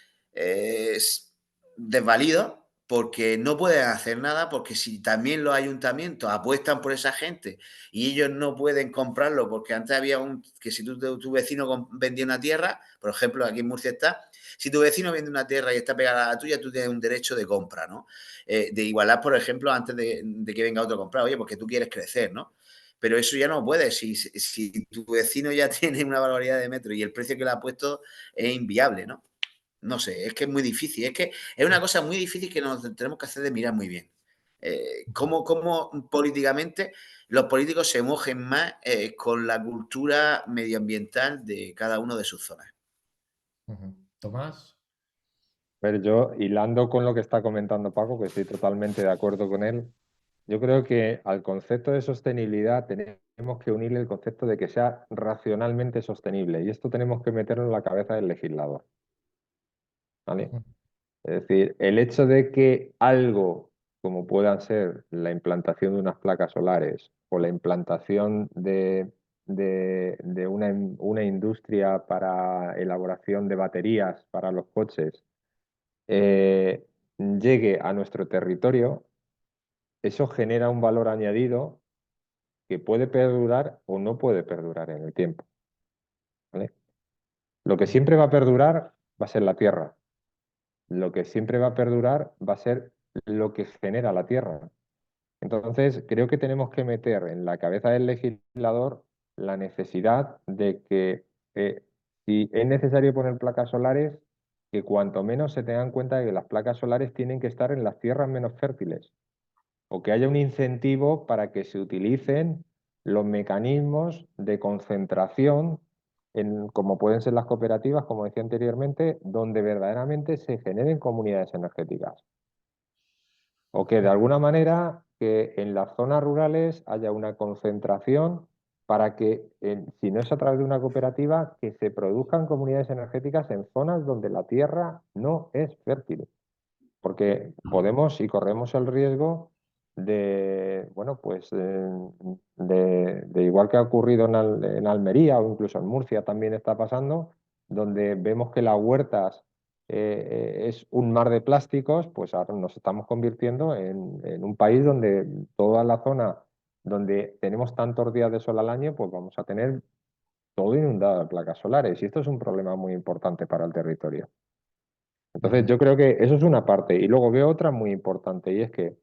desvalidos porque no pueden hacer nada, porque si también los ayuntamientos apuestan por esa gente y ellos no pueden comprarlo, porque antes había que si tu vecino vendía una tierra, por ejemplo, aquí en Murcia está, si tu vecino vende una tierra y está pegada a la tuya, tú tienes un derecho de compra, ¿no? De igualar, por ejemplo, antes de que venga otro a comprar, oye, porque tú quieres crecer, ¿no? Pero eso ya no puede, si tu vecino ya tiene una barbaridad de metros y el precio que le ha puesto es inviable, ¿no? No sé, es que es muy difícil. Es que es una cosa muy difícil que nos tenemos que hacer de mirar muy bien. Cómo políticamente los políticos se mojen más con la cultura medioambiental de cada uno de sus zonas. Tomás. Pero yo, hilando con lo que está comentando Paco, que estoy totalmente de acuerdo con él, yo creo que al concepto de sostenibilidad tenemos que unirle el concepto de que sea racionalmente sostenible. Y esto tenemos que meterlo en la cabeza del legislador. ¿Vale? Es decir, el hecho de que algo, como puedan ser la implantación de unas placas solares o la implantación de una industria para elaboración de baterías para los coches, llegue a nuestro territorio, eso genera un valor añadido que puede perdurar o no puede perdurar en el tiempo. ¿Vale? Lo que siempre va a perdurar va a ser la tierra. Lo que siempre va a perdurar va a ser lo que genera la tierra. Entonces, creo que tenemos que meter en la cabeza del legislador la necesidad de que si es necesario poner placas solares, que cuanto menos se tenga en cuenta de que las placas solares tienen que estar en las tierras menos fértiles, o que haya un incentivo para que se utilicen los mecanismos de concentración, como pueden ser las cooperativas, como decía anteriormente, donde verdaderamente se generen comunidades energéticas. O que de alguna manera que en las zonas rurales haya una concentración para que, si no es a través de una cooperativa, que se produzcan comunidades energéticas en zonas donde la tierra no es fértil. Porque podemos y corremos el riesgo de, bueno, pues de igual que ha ocurrido en Almería o incluso en Murcia también está pasando, donde vemos que las huertas es un mar de plásticos, pues ahora nos estamos convirtiendo en un país donde toda la zona donde tenemos tantos días de sol al año, pues vamos a tener todo inundado de placas solares y esto es un problema muy importante para el territorio. Entonces, yo creo que eso es una parte. Y luego veo otra muy importante, y es que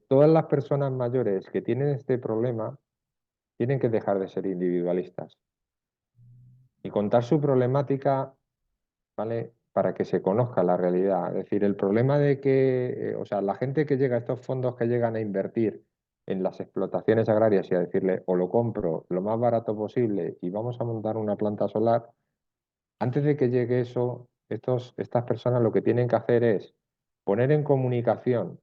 todas las personas mayores que tienen este problema tienen que dejar de ser individualistas y contar su problemática, ¿vale? Para que se conozca la realidad. Es decir, el problema de que, o sea, la gente que llega a estos fondos que llegan a invertir en las explotaciones agrarias y a decirle, o lo compro lo más barato posible y vamos a montar una planta solar. Antes de que llegue eso, estas personas lo que tienen que hacer es poner en comunicación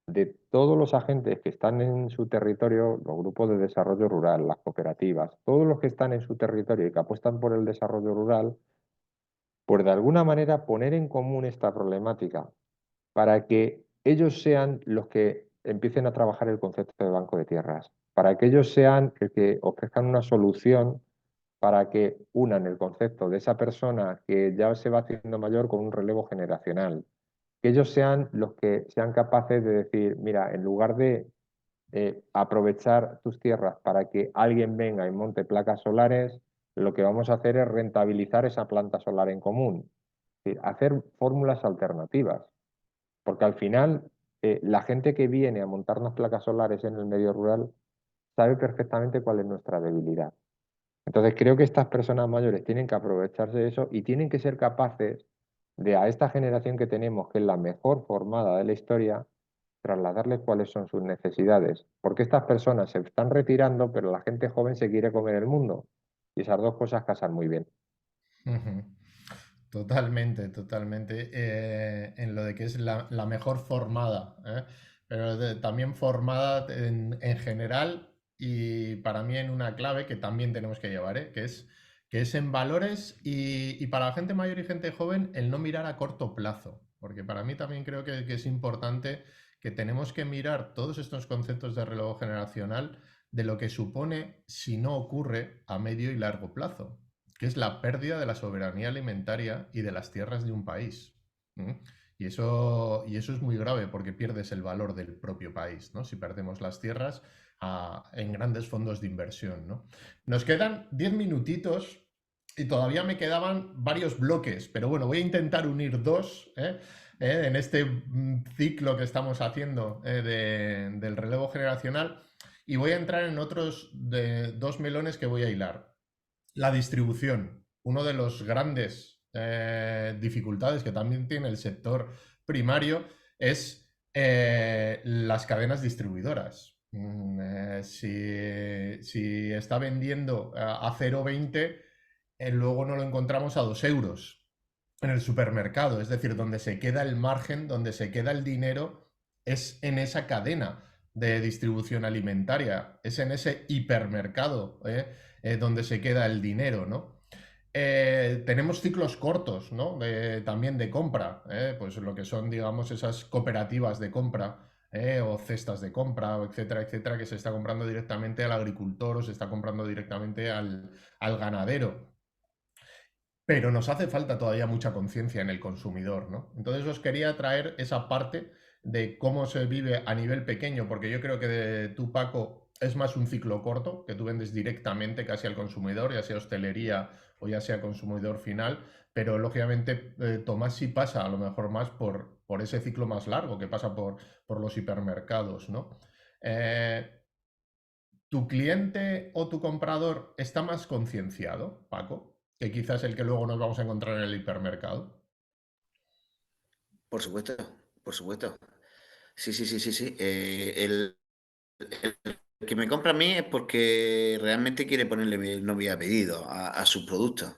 de todos los agentes que están en su territorio, los grupos de desarrollo rural, las cooperativas, todos los que están en su territorio y que apuestan por el desarrollo rural, pues de alguna manera poner en común esta problemática para que ellos sean los que empiecen a trabajar el concepto de banco de tierras, para que ellos sean el que ofrezcan una solución para que unan el concepto de esa persona que ya se va haciendo mayor con un relevo generacional, que ellos sean los que sean capaces de decir, mira, en lugar de aprovechar tus tierras para que alguien venga y monte placas solares, lo que vamos a hacer es rentabilizar esa planta solar en común, es decir, hacer fórmulas alternativas, porque al final la gente que viene a montarnos placas solares en el medio rural sabe perfectamente cuál es nuestra debilidad. Entonces creo que estas personas mayores tienen que aprovecharse de eso y tienen que ser capaces de a esta generación que tenemos, que es la mejor formada de la historia, trasladarles cuáles son sus necesidades. Porque estas personas se están retirando, pero la gente joven se quiere comer el mundo. Y esas dos cosas casan muy bien. Totalmente, totalmente. En lo de que es la mejor formada, ¿eh? Pero también formada en general y para mí en una clave que también tenemos que llevar, ¿eh? Que es en valores y para la gente mayor y gente joven el no mirar a corto plazo. Porque para mí también creo que es importante que tenemos que mirar todos estos conceptos de relevo generacional de lo que supone si no ocurre a medio y largo plazo, que es la pérdida de la soberanía alimentaria y de las tierras de un país. Y eso es muy grave porque pierdes el valor del propio país, ¿no? Si perdemos las tierras en grandes fondos de inversión, ¿no? Nos quedan 10 minutitos y todavía me quedaban varios bloques, pero bueno, voy a intentar unir dos, en este ciclo que estamos haciendo del relevo generacional, y voy a entrar en otros dos melones que voy a hilar. La distribución, uno de los grandes dificultades que también tiene el sector primario es las cadenas distribuidoras. Si está vendiendo a 0,20, luego no lo encontramos a 2 euros en el supermercado. Es decir, donde se queda el margen, donde se queda el dinero, es en esa cadena de distribución alimentaria, es en ese hipermercado donde se queda el dinero, ¿no? Tenemos ciclos cortos, ¿no? También de compra, pues lo que son, digamos, esas cooperativas de compra, o cestas de compra, etcétera, etcétera, que se está comprando directamente al agricultor o se está comprando directamente al ganadero. Pero nos hace falta todavía mucha conciencia en el consumidor, ¿no? Entonces os quería traer esa parte de cómo se vive a nivel pequeño, porque yo creo que de tú, Paco, es más un ciclo corto, que tú vendes directamente casi al consumidor, ya sea hostelería o ya sea consumidor final, pero lógicamente Tomás sí pasa a lo mejor más por ese ciclo más largo que pasa por los hipermercados, ¿no? ¿Tu cliente o tu comprador está más concienciado, Paco, que quizás el que luego nos vamos a encontrar en el hipermercado? Por supuesto, por supuesto. Sí, sí, sí, sí, sí. El que me compra a mí es porque realmente quiere ponerle el novio a pedido a sus productos.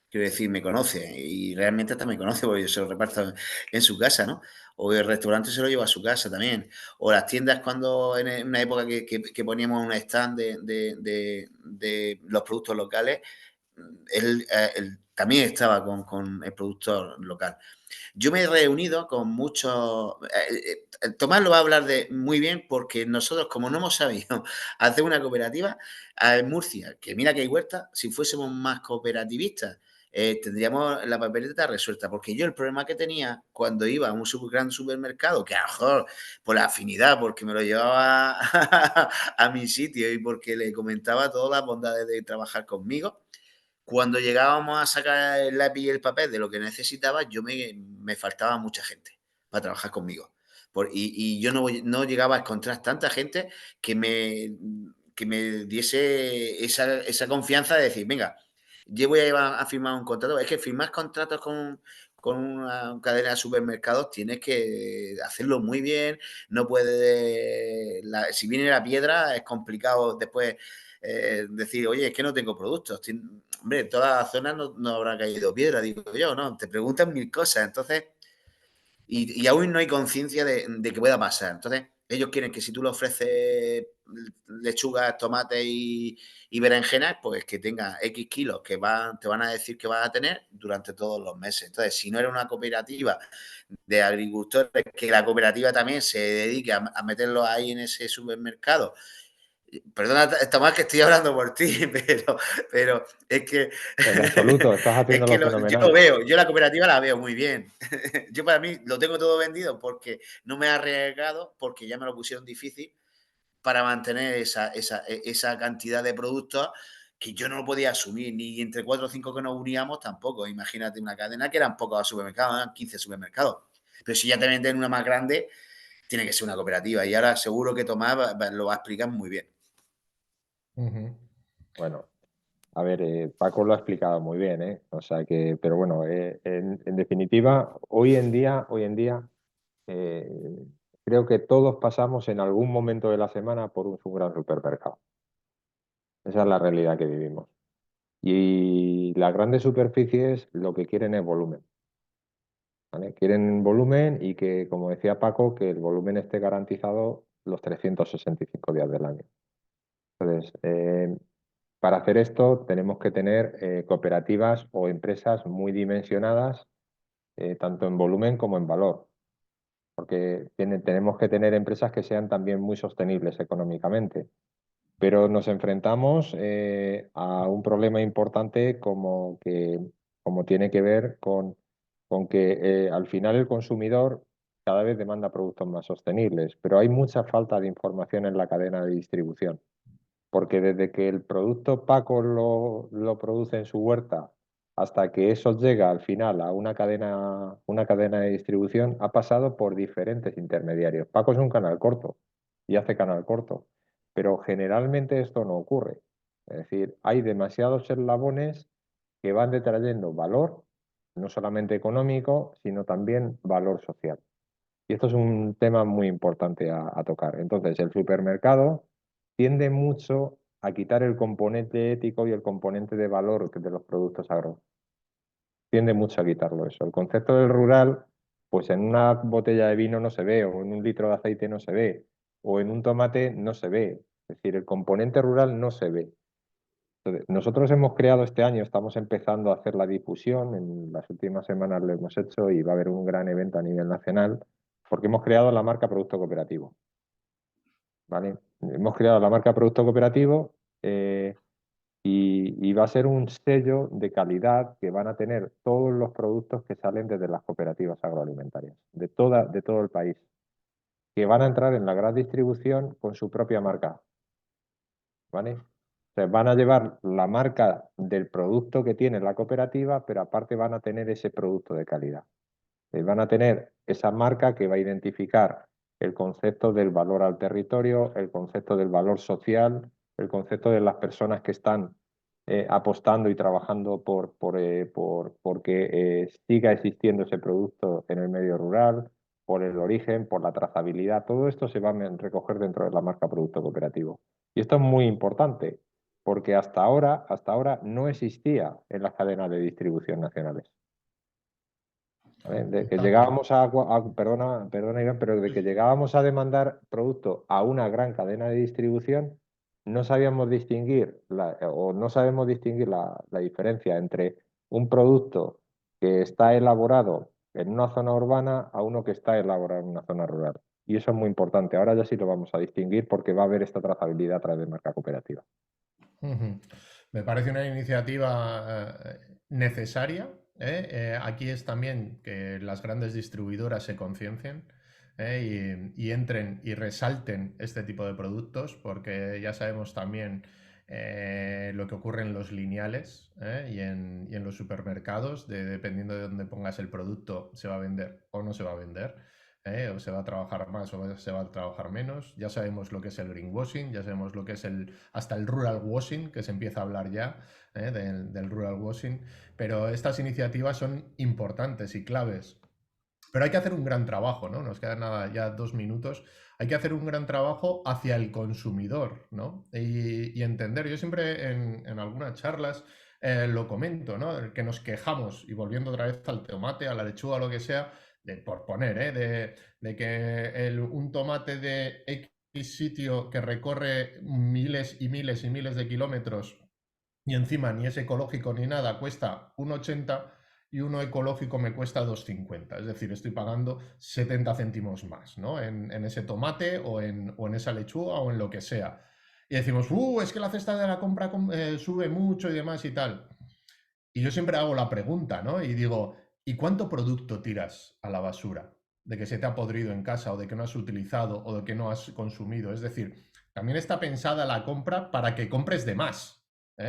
Quiero decir, me conoce y realmente hasta me conoce porque yo se lo reparto en su casa, ¿no? O el restaurante se lo lleva a su casa también. O las tiendas cuando en una época que poníamos un stand de los productos locales, él también estaba con el productor local. Yo me he reunido con muchos. Tomás lo va a hablar de muy bien porque nosotros, como no hemos sabido hacer una cooperativa, en Murcia, que mira que hay huerta, si fuésemos más cooperativistas, tendríamos la papeleta resuelta. Porque yo el problema que tenía cuando iba a un gran supermercado, que a lo mejor por la afinidad, porque me lo llevaba a mi sitio y porque le comentaba todas las bondades de trabajar conmigo, cuando llegábamos a sacar el lápiz y el papel de lo que necesitaba, me faltaba mucha gente para trabajar conmigo. Y yo no llegaba a encontrar tanta gente que me diese esa confianza de decir, venga, yo voy a llevar a firmar un contrato. Es que firmar contratos con una cadena de supermercados tienes que hacerlo muy bien. No puede, si viene la piedra, es complicado después decir, oye, es que no tengo productos. Hombre, en todas las zonas no habrá caído piedra, digo yo, ¿no? Te preguntan mil cosas, entonces, y aún no hay conciencia de que pueda pasar. Entonces, ellos quieren que si tú le ofreces lechugas, tomates y berenjenas, pues que tenga X kilos te van a decir que vas a tener durante todos los meses. Entonces, si no eres una cooperativa de agricultores, que la cooperativa también se dedique a meterlos ahí en ese supermercado. Perdona, está mal que estoy hablando por ti, pero es que En absoluto, estás es que haciéndolo yo lo fenomenal. veo, yo la cooperativa la veo muy bien. Yo para mí lo tengo todo vendido porque no me ha arriesgado, porque ya me lo pusieron difícil para mantener esa cantidad de productos que yo no lo podía asumir, ni entre 4 o 5 que nos uníamos tampoco. Imagínate una cadena que eran pocos supermercados, eran 15 supermercados. Pero si ya te venden una más grande, tiene que ser una cooperativa. Y ahora seguro que Tomás lo va a explicar muy bien. Ujú. Bueno, a ver, Paco lo ha explicado muy bien, ¿eh? O sea que, pero bueno, en definitiva, hoy en día, eh, creo que todos pasamos en algún momento de la semana por un gran supermercado. Esa es la realidad que vivimos. Y las grandes superficies lo que quieren es volumen, ¿vale? Quieren volumen y que, como decía Paco, que el volumen esté garantizado los 365 días del año. Entonces, para hacer esto tenemos que tener cooperativas o empresas muy dimensionadas, tanto en volumen como en valor, porque tenemos que tener empresas que sean también muy sostenibles económicamente. Pero nos enfrentamos a un problema importante como tiene que ver con con que al final el consumidor cada vez demanda productos más sostenibles, pero hay mucha falta de información en la cadena de distribución, porque desde que el producto Paco lo produce en su huerta hasta que eso llega al final a una cadena de distribución, ha pasado por diferentes intermediarios. Paco es un canal corto y hace canal corto, pero generalmente esto no ocurre. Es decir, hay demasiados eslabones que van detrayendo valor, no solamente económico, sino también valor social. Y esto es un tema muy importante a tocar. Entonces, el supermercado tiende mucho a quitar el componente ético y el componente de valor de los productos agro. Tiende mucho a quitarlo eso. El concepto del rural, pues en una botella de vino no se ve, o en un litro de aceite no se ve, o en un tomate no se ve. Es decir, el componente rural no se ve. Entonces, nosotros hemos creado este año, estamos empezando a hacer la difusión, en las últimas semanas lo hemos hecho y va a haber un gran evento a nivel nacional, porque hemos creado la marca Producto Cooperativo. ¿Vale? Hemos creado la marca Producto Cooperativo y va a ser un sello de calidad que van a tener todos los productos que salen desde las cooperativas agroalimentarias, de todo el país, que van a entrar en la gran distribución con su propia marca. ¿Vale? Van a llevar la marca del producto que tiene la cooperativa, pero aparte van a tener ese producto de calidad. Van a tener esa marca que va a identificar el concepto del valor al territorio, el concepto del valor social, el concepto de las personas que están apostando y trabajando porque siga existiendo ese producto en el medio rural, por el origen, por la trazabilidad. Todo esto se va a recoger dentro de la marca Producto Cooperativo. Y esto es muy importante, porque hasta ahora no existía en las cadenas de distribución nacionales. De que llegábamos perdona Iván, pero de que llegábamos a demandar producto a una gran cadena de distribución, no sabíamos distinguir no sabemos distinguir la diferencia entre un producto que está elaborado en una zona urbana a uno que está elaborado en una zona rural. Y eso es muy importante. Ahora ya sí lo vamos a distinguir porque va a haber esta trazabilidad a través de marca cooperativa. Me parece una iniciativa necesaria. Aquí es también que las grandes distribuidoras se conciencien y entren y resalten este tipo de productos, porque ya sabemos también lo que ocurre en los lineales y en los supermercados, dependiendo de dónde pongas el producto, se va a vender o no se va a vender. O se va a trabajar más o se va a trabajar menos. Ya sabemos lo que es el greenwashing, ya sabemos lo que es hasta el rural washing, que se empieza a hablar ya del rural washing, pero estas iniciativas son importantes y claves. Pero hay que hacer un gran trabajo, ¿no? Nos quedan nada, ya 2 minutos. Hay que hacer un gran trabajo hacia el consumidor, ¿no? Y entender, yo siempre en algunas charlas lo comento, ¿no? Que nos quejamos, y volviendo otra vez al tomate, a la lechuga, lo que sea, por poner, de que un tomate de X sitio que recorre miles y miles y miles de kilómetros y encima ni es ecológico ni nada, cuesta 1,80 y uno ecológico me cuesta 2,50. Es decir, estoy pagando 70 céntimos más, ¿no? En ese tomate o en esa lechuga o en lo que sea. Y decimos, es que la cesta de la compra sube mucho y demás y tal. Y yo siempre hago la pregunta, ¿no? Y digo, ¿y cuánto producto tiras a la basura? De que se te ha podrido en casa o de que no has utilizado o de que no has consumido. Es decir, también está pensada la compra para que compres de más,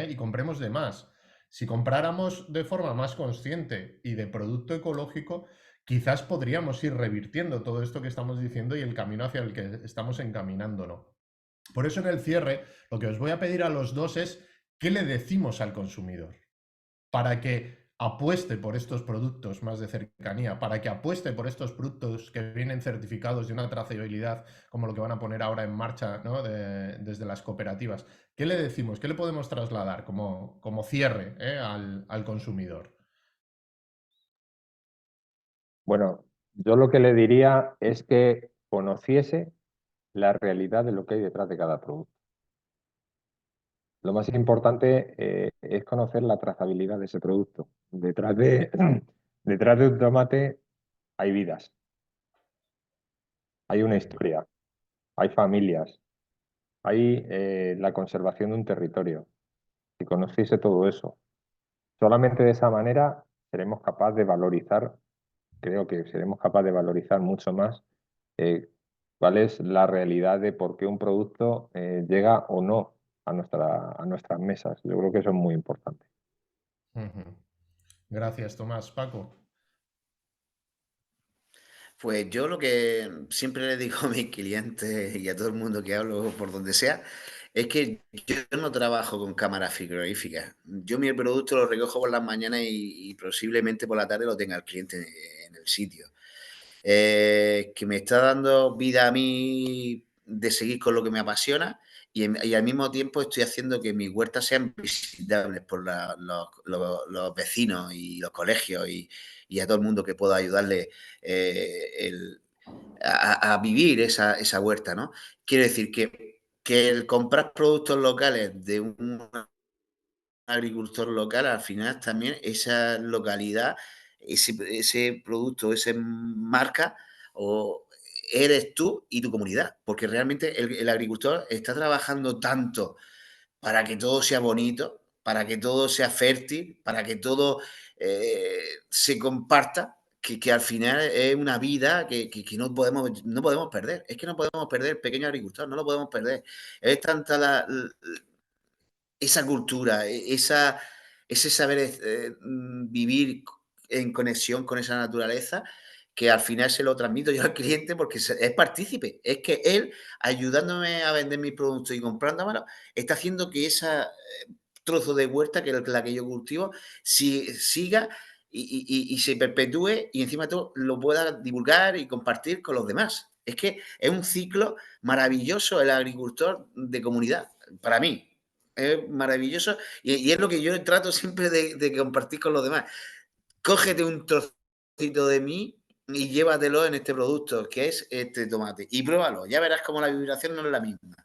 y compremos de más. Si compráramos de forma más consciente y de producto ecológico, quizás podríamos ir revirtiendo todo esto que estamos diciendo y el camino hacia el que estamos encaminando, ¿no? Por eso en el cierre, lo que os voy a pedir a los dos es, ¿qué le decimos al consumidor? Para que apueste por estos productos más de cercanía, para que apueste por estos productos que vienen certificados de una trazabilidad como lo que van a poner ahora en marcha, ¿no? Desde las cooperativas. ¿Qué le decimos? ¿Qué le podemos trasladar como cierre al consumidor? Bueno, yo lo que le diría es que conociese la realidad de lo que hay detrás de cada producto. Lo más importante es conocer la trazabilidad de ese producto. Detrás de un tomate hay vidas, hay una historia, hay familias, hay la conservación de un territorio. Si conociese todo eso, solamente de esa manera seremos capaces de valorizar creo que seremos capaces de valorizar mucho más cuál es la realidad de por qué un producto llega o no a nuestras mesas. Yo creo que eso es muy importante. Ujú. Gracias, Tomás. Paco. Pues yo lo que siempre le digo a mis clientes y a todo el mundo que hablo por donde sea, es que yo no trabajo con cámaras frigoríficas. Yo mi producto lo recojo por las mañanas y posiblemente por la tarde lo tenga el cliente en el sitio. Que me está dando vida a mí de seguir con lo que me apasiona y al mismo tiempo estoy haciendo que mis huertas sean visitables por los vecinos y los colegios y a todo el mundo que pueda ayudarle a vivir esa huerta, ¿no? Quiero decir que el comprar productos locales de un agricultor local, al final también esa localidad, ese producto, esa marca, o eres tú y tu comunidad, porque realmente el agricultor está trabajando tanto para que todo sea bonito, para que todo sea fértil, para que todo se comparta, que al final es una vida que no podemos perder. Es que no podemos perder el pequeño agricultor, no lo podemos perder. Es tanta esa cultura, ese saber vivir en conexión con esa naturaleza, que al final se lo transmito yo al cliente porque es partícipe. Es que él, ayudándome a vender mis productos y comprándomelo, está haciendo que esa trozo de huerta, que es la que yo cultivo, siga y se perpetúe y encima todo lo pueda divulgar y compartir con los demás. Es que es un ciclo maravilloso el agricultor de comunidad, para mí. Es maravilloso y es lo que yo trato siempre de compartir con los demás. Cógete un trocito de mí y llévatelo en este producto, que es este tomate, y pruébalo. Ya verás cómo la vibración no es la misma.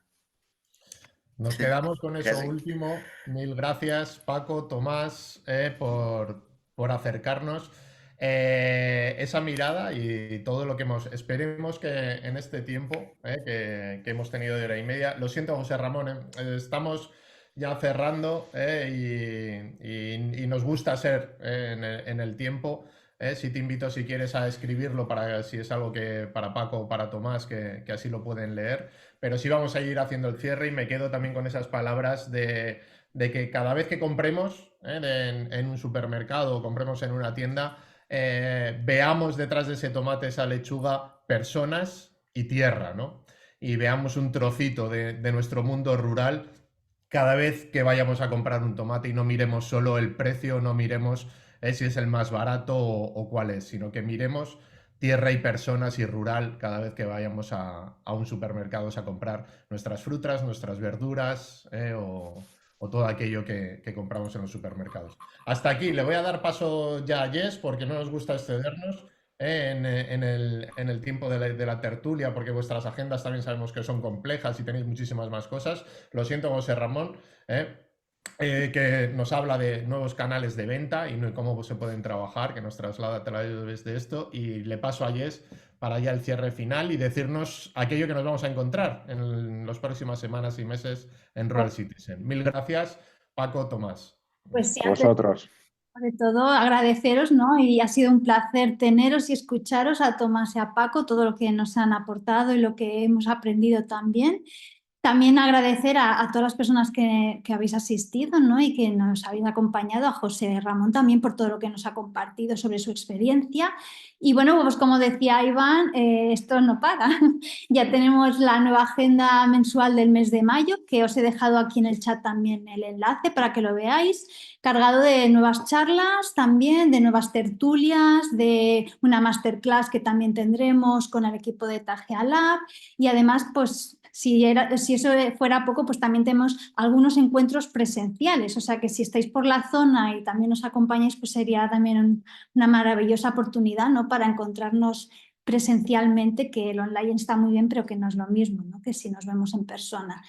Nos quedamos con eso Casi. último. Mil gracias, Paco, Tomás, por acercarnos esa mirada y todo lo que esperemos que en este tiempo que hemos tenido de hora y media. Lo siento, José Ramón, estamos ya cerrando y nos gusta ser en el tiempo. Si te invito, si quieres, a escribirlo para si es algo que para Paco o para Tomás, que así lo pueden leer. Pero sí vamos a ir haciendo el cierre y me quedo también con esas palabras de que cada vez que compremos en un supermercado o compremos en una tienda, veamos detrás de ese tomate, esa lechuga, personas y tierra, ¿no? Y veamos un trocito de nuestro mundo rural cada vez que vayamos a comprar un tomate y no miremos solo el precio, no miremos si es el más barato o cuál es, sino que miremos tierra y personas y rural cada vez que vayamos a un supermercado a comprar nuestras frutas, nuestras verduras o todo aquello que compramos en los supermercados. Hasta aquí, le voy a dar paso ya a Jess porque no nos gusta excedernos en el tiempo de la tertulia, porque vuestras agendas también sabemos que son complejas y tenéis muchísimas más cosas. Lo siento, José Ramón, que nos habla de nuevos canales de venta y cómo se pueden trabajar, que nos traslada a través de esto. Y le paso a Jess para ya el cierre final y decirnos aquello que nos vamos a encontrar en las próximas semanas y meses en Rural Citizen. Mil gracias, Paco, Tomás. Pues sí, A antes vosotros. de todo agradeceros, ¿no? Y ha sido un placer teneros y escucharos a Tomás y a Paco, todo lo que nos han aportado y lo que hemos aprendido también. También agradecer a todas las personas que habéis asistido, ¿no? Y que nos habéis acompañado, a José Ramón también por todo lo que nos ha compartido sobre su experiencia. Y bueno, pues como decía Iván, esto no para. Ya tenemos la nueva agenda mensual del mes de mayo, que os he dejado aquí en el chat también el enlace para que lo veáis, cargado de nuevas charlas también, de nuevas tertulias, de una masterclass que también tendremos con el equipo de Tagea Lab y además, pues si eso fuera poco, pues también tenemos algunos encuentros presenciales, o sea que si estáis por la zona y también os acompañáis, pues sería también una maravillosa oportunidad, ¿no? Para encontrarnos presencialmente, que el online está muy bien, pero que no es lo mismo, ¿no? Que si nos vemos en persona.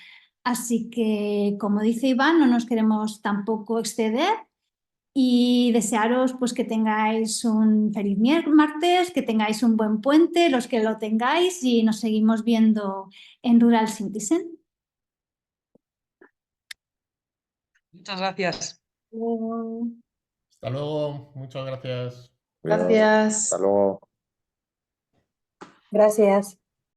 Así que, como dice Iván, no nos queremos tampoco exceder y desearos pues que tengáis un feliz martes, que tengáis un buen puente, los que lo tengáis, y nos seguimos viendo en Rural Citizen. Muchas gracias. Luego. Hasta luego, muchas gracias. Adiós. Gracias. Hasta luego. Gracias.